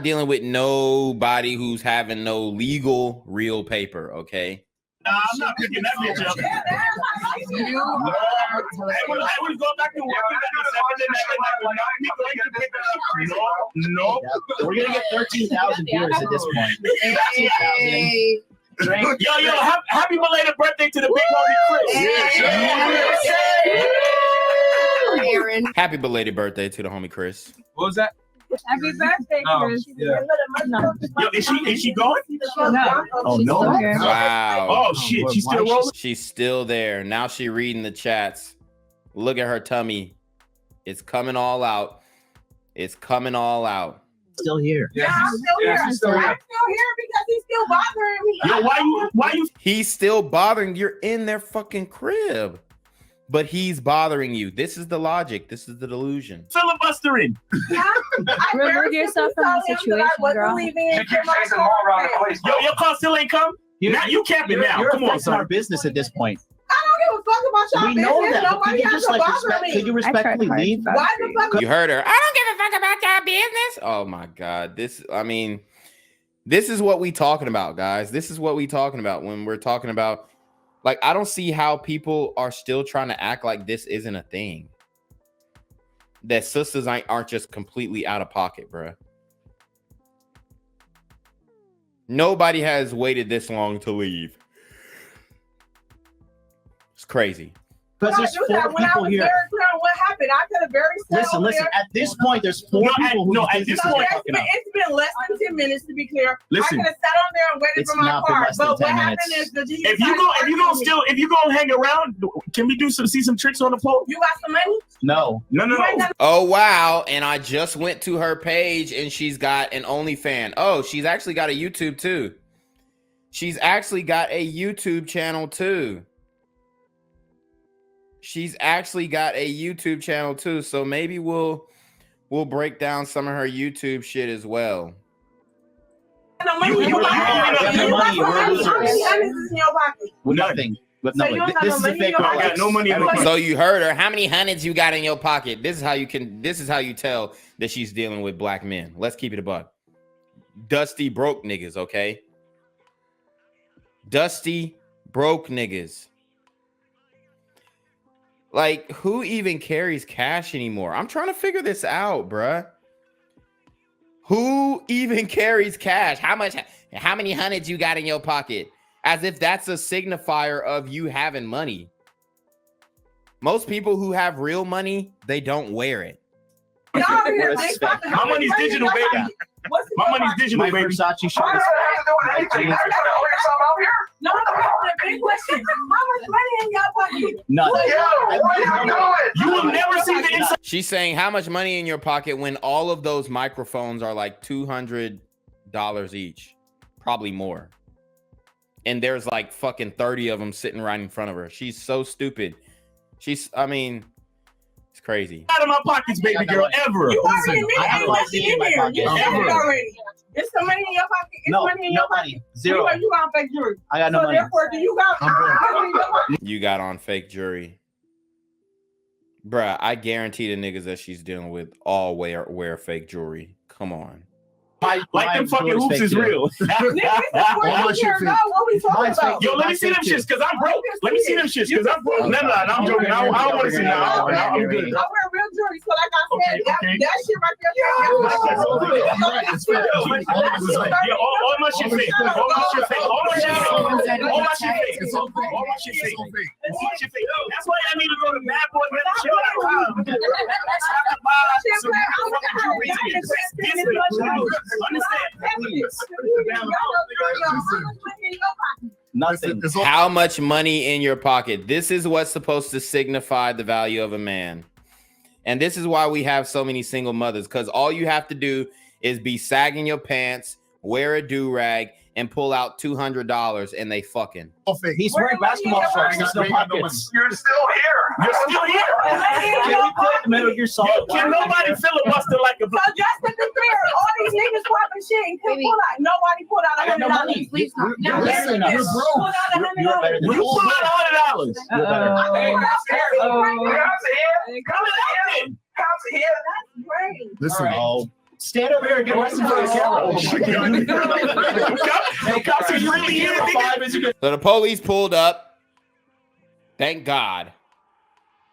dealing with nobody who's having no legal real paper, okay? Nah, I'm not picking that bitch up. I would go back to work. No. We're gonna get 13,000 viewers at this point. 13,000. Yo, happy belated birthday to the big homie Chris. Aaron. Happy belated birthday to the homie Chris. What was that? Happy birthday, Chris. Yeah. Yo, is she going? No. Oh no! Wow. Oh shit, she's still rolling. She's still there. Now she reading the chats. Look at her tummy. It's coming all out. It's coming all out. Still here. Yeah, I'm still here. I'm still here because he's still bothering me. Yo, why you? He's still bothering. You're in their fucking crib, but he's bothering you. This is the logic. This is the delusion. Filibustering. Remove yourself from the situation, girl. Yo, your call still ain't come. Now you capping now. You're Come on, affecting our son. business at this point. I don't give a fuck about y'all We know business. that. Nobody has to bother me. Could you respectfully leave? Why the fuck? You heard her. I don't give a fuck about your business. Oh my God. This is what we talking about, guys. This is what we talking about when we're talking about, like, I don't see how people are still trying to act like this isn't a thing. That sisters aren't just completely out of pocket, bruh. Nobody has waited this long to leave. It's crazy. Because there's 4 people here. What happened? I could have very Listen. At this point, there's 4 people who at this point, it's been less than 10 minutes to be clear. Listen. I could have sat on there and waited It's for my not been car. less than But what 10 happened minutes. is the G If you go hang around, can we see some tricks on the pole? You got some money? No. Oh, wow. And I just went to her page and she's got an OnlyFans. Oh, she's actually got a YouTube too. She's actually got a YouTube channel too. So maybe we'll break down some of her YouTube shit as well. You have no money. We're losers. How many honey's is in your pocket? With nothing. With So you nothing. don't This have is no a money fake in your Rolex. pocket? I got no money in my So you heard her. How many hundreds you got in your pocket? This is how you tell that she's dealing with black men. Let's keep it a buck. Dusty broke niggas, okay? Dusty broke niggas. Like, who even carries cash anymore? I'm trying to figure this out, bruh. Who even carries cash? How many hundreds you got in your pocket? As if that's a signifier of you having money. Most people who have real money, they don't wear it. My money's digital, baby. My money's digital, My baby. Versace shirt is No, big question. How much money in your pocket? nothing. You will never see the inside. She's saying how much money in your pocket when all of those microphones are like $200 each, probably more. And there's like fucking 30 of them sitting right in front of her. She's so stupid. I mean, it's crazy. Out of my pockets, baby girl, ever. You already in there. You said it already. It's some money in your pocket. It's money in your pocket. Zero. You got fake jewelry. I got no money. Therefore, do you got money in your pocket? You got on fake jewelry. Bruh, I guarantee the niggas that she's dealing with all wear fake jewelry. Come on. Like them fucking hoops is real. What we talking about? Yo, let me see them shits because I'm broke. Let me see them shits because I'm broke. No, I'm joking. I don't want to see now. I'm good. I wear real jewelry, so like I said, that shit right there. All my shit fake. All my shit fake. All my shit fake. All my shit fake. All my shit fake. That's why I need to go to Bad Boy Membership.com. Nothing. How much money in your pocket? This is what's supposed to signify the value of a man. And this is why we have so many single mothers, because all you have to do is be sagging your pants, wear a do-rag, and pull out $200 and they fucking. He's wearing basketball shorts. There's no pockets. You're still here. You're still here. Can we play the Metal Gear Solid? Can nobody filibuster like a? So just to be clear, all these niggas popping shit and couldn't pull out. Nobody pulled out $100. Please stop. You're better than us. You pull out $100. Listen. Stand over here and get arrested for the camera. Hey, cops, are you really here? So the police pulled up. Thank God.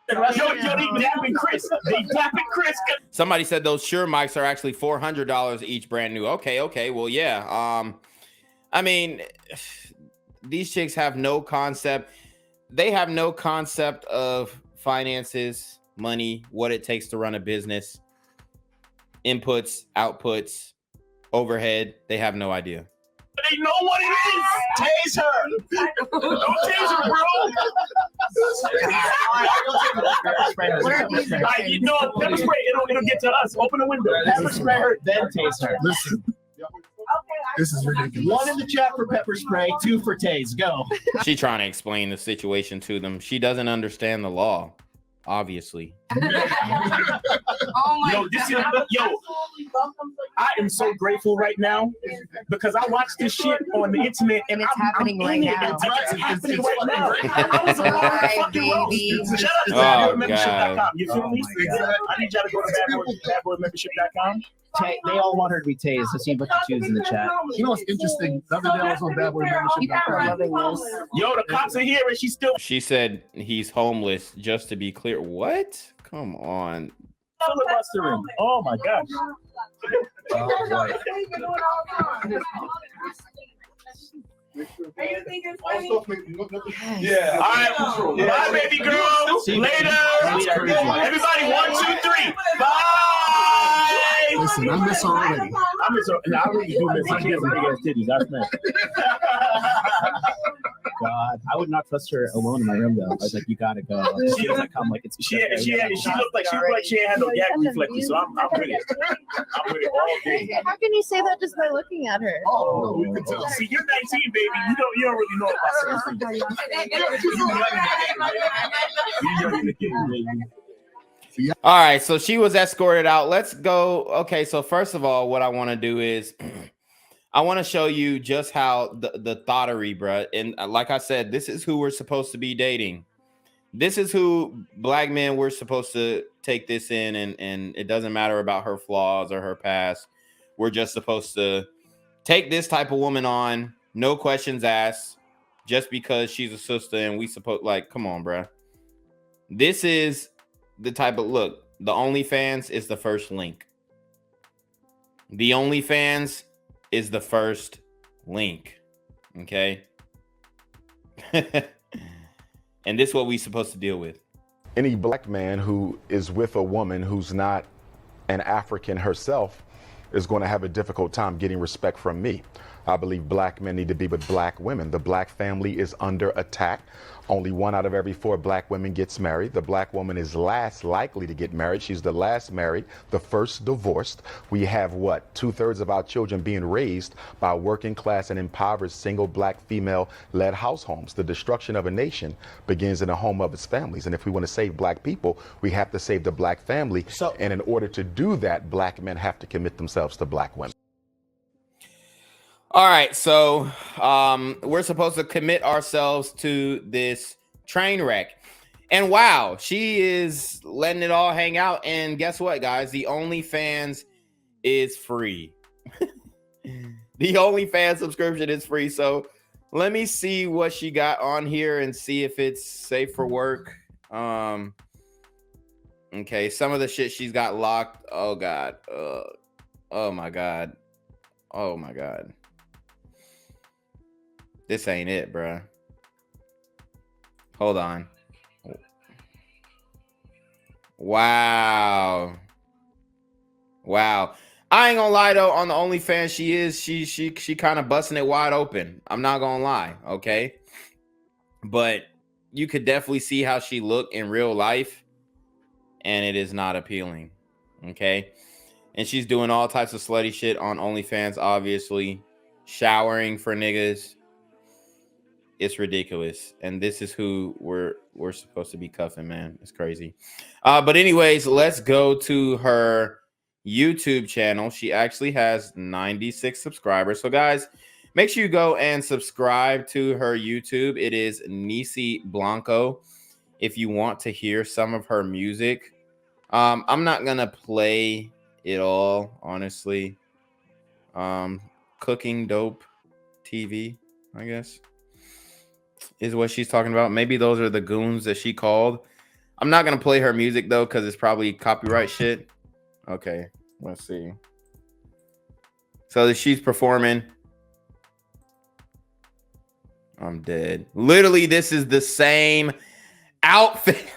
Yo, they dapping Chris. They dapping Chris. Somebody said those Shure mics are actually $400 each, brand new. Okay. Well, yeah. I mean, these chicks have no concept. They have no concept of finances, money, what it takes to run a business. Inputs, outputs, overhead, they have no idea. They know what it is. Tase her. Don't tase her, bro. You know, pepper spray, it'll get to us. Open the window. Pepper spray her, then tase her. Listen. This is ridiculous. 1 in the chat for pepper spray, 2 for tase. Go. She trying to explain the situation to them. She doesn't understand the law. Obviously. Oh my God. I am so grateful right now because I watched this shit on the internet and it's happening right now. It's happening right now. I was alive, baby. Shout out to BadBoyMembership.com. You feel me? I need y'all to go to BadBoyMembership.com. They all want her to be tased. I see a bunch of twos in the chat. You know what's interesting? The other day I was on BadBoyMembership.com. Yo, the cops are here and she's still. She said he's homeless, just to be clear. What? Come on. Filibustering. Oh my gosh. Yeah. All right. Bye, baby girl. Later. Everybody, 1, 2, 3. Bye. Listen, I miss her already. I miss her. And I really do miss her. She has big ass titties. That's man. God, I would not trust her alone in my room though. I was like, you gotta go. She doesn't come like it's. She looked like she ain't had no gag reflexes. So I'm with it. I'm with it all day. How can you say that just by looking at her? Oh, we can tell. See, you're 19, baby. You don't really know about certain things. All right, so she was escorted out. Let's go. Okay, so first of all, what I want to do is I want to show you just how the thottery, bruh. And like I said, this is who we're supposed to be dating. This is who black men we're supposed to take this in, and it doesn't matter about her flaws or her past. We're just supposed to take this type of woman on, no questions asked, just because she's a sister and we suppose, like, come on, bruh. This is the type of look. The OnlyFans is the first link. The OnlyFans is the first link. Okay. And this is what we supposed to deal with. Any black man who is with a woman who's not an African herself is going to have a difficult time getting respect from me. I believe black men need to be with black women. The black family is under attack. Only 1 out of every 4 black women gets married. The black woman is last likely to get married. She's the last married, the first divorced. We have what? 2/3 of our children being raised by working class and impoverished single black female-led households. The destruction of a nation begins in the home of its families. And if we want to save black people, we have to save the black family. And in order to do that, black men have to commit themselves to black women. All right, so we're supposed to commit ourselves to this train wreck. And wow, she is letting it all hang out. And guess what, guys? The OnlyFans is free. The OnlyFans subscription is free. So let me see what she got on here and see if it's safe for work. Okay, some of the shit she's got locked. Oh, God. Oh, my God. Oh, my God. This ain't it, bruh. Hold on. Wow. Wow. I ain't gonna lie though, on the OnlyFans, she kind of busting it wide open. I'm not gonna lie, okay? But you could definitely see how she looked in real life, and it is not appealing. Okay. And she's doing all types of slutty shit on OnlyFans, obviously. Showering for niggas. It's ridiculous. And this is who we're supposed to be cuffing, man. It's crazy. But anyways, let's go to her YouTube channel. She actually has 96 subscribers. So guys, make sure you go and subscribe to her YouTube. It is Sista BLANCO. If you want to hear some of her music, I'm not gonna play it all, honestly. Cooking Dope TV, I guess, is what she's talking about. Maybe those are the goons that she called. I'm not gonna play her music though, because it's probably copyright shit. Okay, let's see. So she's performing. I'm dead. Literally, this is the same outfit.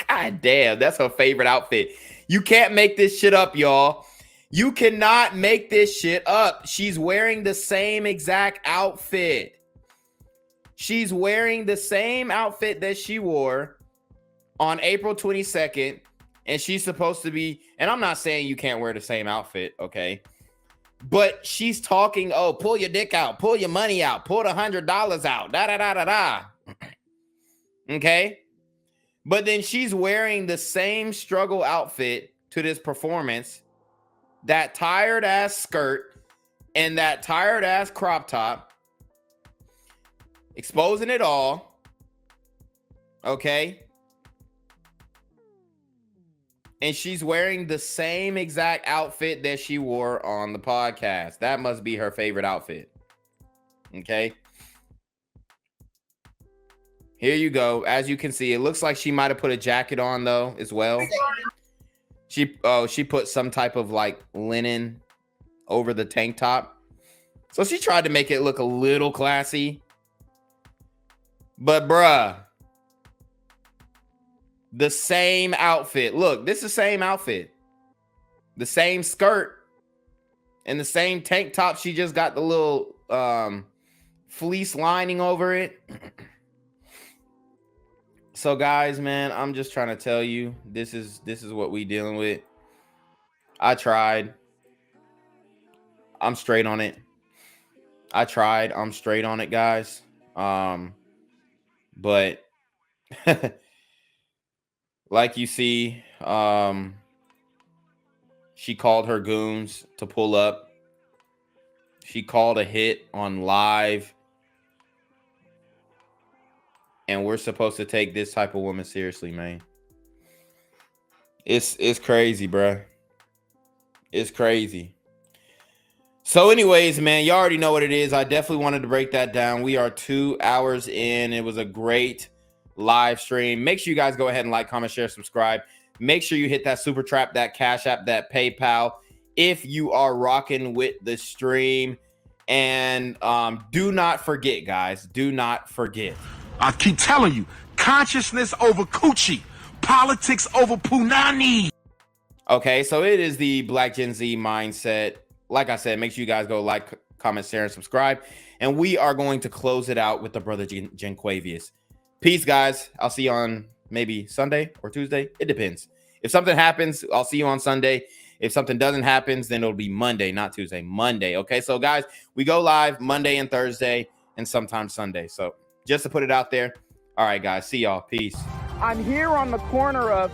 God damn, that's her favorite outfit. You can't make this shit up, y'all. You cannot make this shit up. She's wearing the same exact outfit. She's wearing the same outfit that she wore on April 22nd. And she's supposed to be, and I'm not saying you can't wear the same outfit, okay? But she's talking, oh, pull your dick out, pull your money out, pull the $100 out, da-da-da-da-da. Okay? But then she's wearing the same struggle outfit to this performance, that tired ass skirt and that tired ass crop top, exposing it all. Okay. And she's wearing the same exact outfit that she wore on the podcast. That must be her favorite outfit. Okay. Here you go. As you can see, it looks like she might have put a jacket on though as well. She put some type of like linen over the tank top. So she tried to make it look a little classy. But bruh, the same outfit. Look, this is the same outfit. The same skirt and the same tank top. She just got the little fleece lining over it. So guys, man, I'm just trying to tell you, this is what we dealing with. I tried. I'm straight on it. I tried. I'm straight on it, guys. But like you see, she called her goons to pull up. She called a hit on live. And we're supposed to take this type of woman seriously, man. It's crazy, bruh. It's crazy. So anyways, man, you already know what it is. I definitely wanted to break that down. We are 2 hours in. It was a great live stream. Make sure you guys go ahead and like, comment, share, subscribe. Make sure you hit that super trap, that Cash App, that PayPal if you are rocking with the stream. And do not forget, guys. Do not forget. I keep telling you, consciousness over coochie, politics over punani. Okay, so it is the Black Gen Z mindset. Like I said, make sure you guys go like, comment, share, and subscribe. And we are going to close it out with the brother Genquavius. Peace, guys. I'll see you on maybe Sunday or Tuesday. It depends. If something happens, I'll see you on Sunday. If something doesn't happen, then it'll be Monday, not Tuesday. Monday. Okay, so guys, we go live Monday and Thursday and sometimes Sunday. So just to put it out there. All right, guys. See y'all. Peace. I'm here on the corner of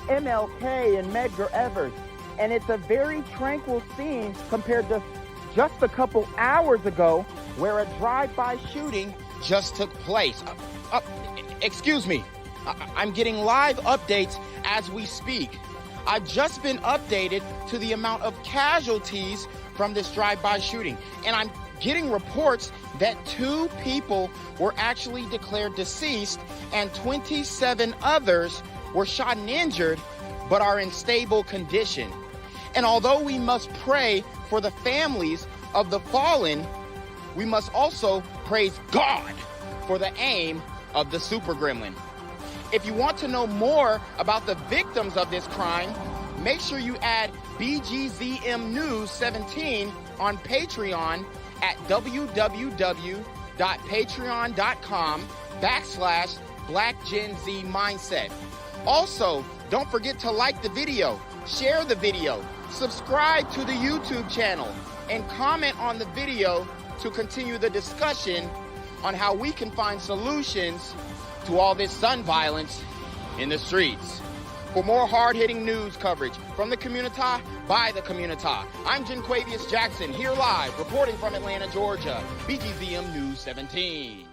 MLK and Medgar Evers, and it's a very tranquil scene compared to just a couple hours ago where a drive-by shooting just took place. Excuse me. I'm getting live updates as we speak. I've just been updated to the amount of casualties from this drive-by shooting. And I'm getting reports that 2 people were actually declared deceased and 27 others were shot and injured, but are in stable condition. And although we must pray for the families of the fallen, we must also praise God for the aim of the super gremlin. If you want to know more about the victims of this crime, make sure you add BGZM News 17 on Patreon at www.patreon.com/blackgenzmindset. Also, don't forget to like the video, share the video, subscribe to the YouTube channel, and comment on the video to continue the discussion on how we can find solutions to all this gun violence in the streets. For more hard-hitting news coverage from the community, by the community, I'm Genquavius Jackson, here live, reporting from Atlanta, Georgia, BGZM News 17.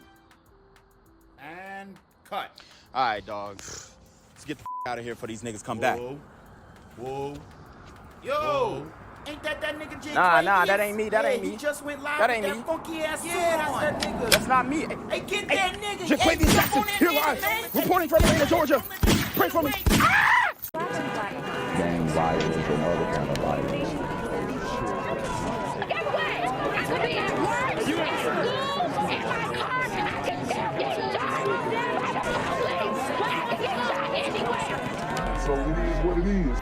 And cut. All right, dogs. Let's get the out of here before these niggas come back. Whoa. Yo. Ain't that nigga J? Nah, that ain't me. That ain't me. He just went live. That ain't with me. Funky ass That's that nigga. That's not me. Hey, get that nigga. Genquavius Jackson, here live, reporting from Atlanta, Georgia. Pray for me. Gang violence and other kind of violence. Guess what? I could be at work, at school, in my car, and I can still get shot by the police. I can get shot anywhere. So it is what it is.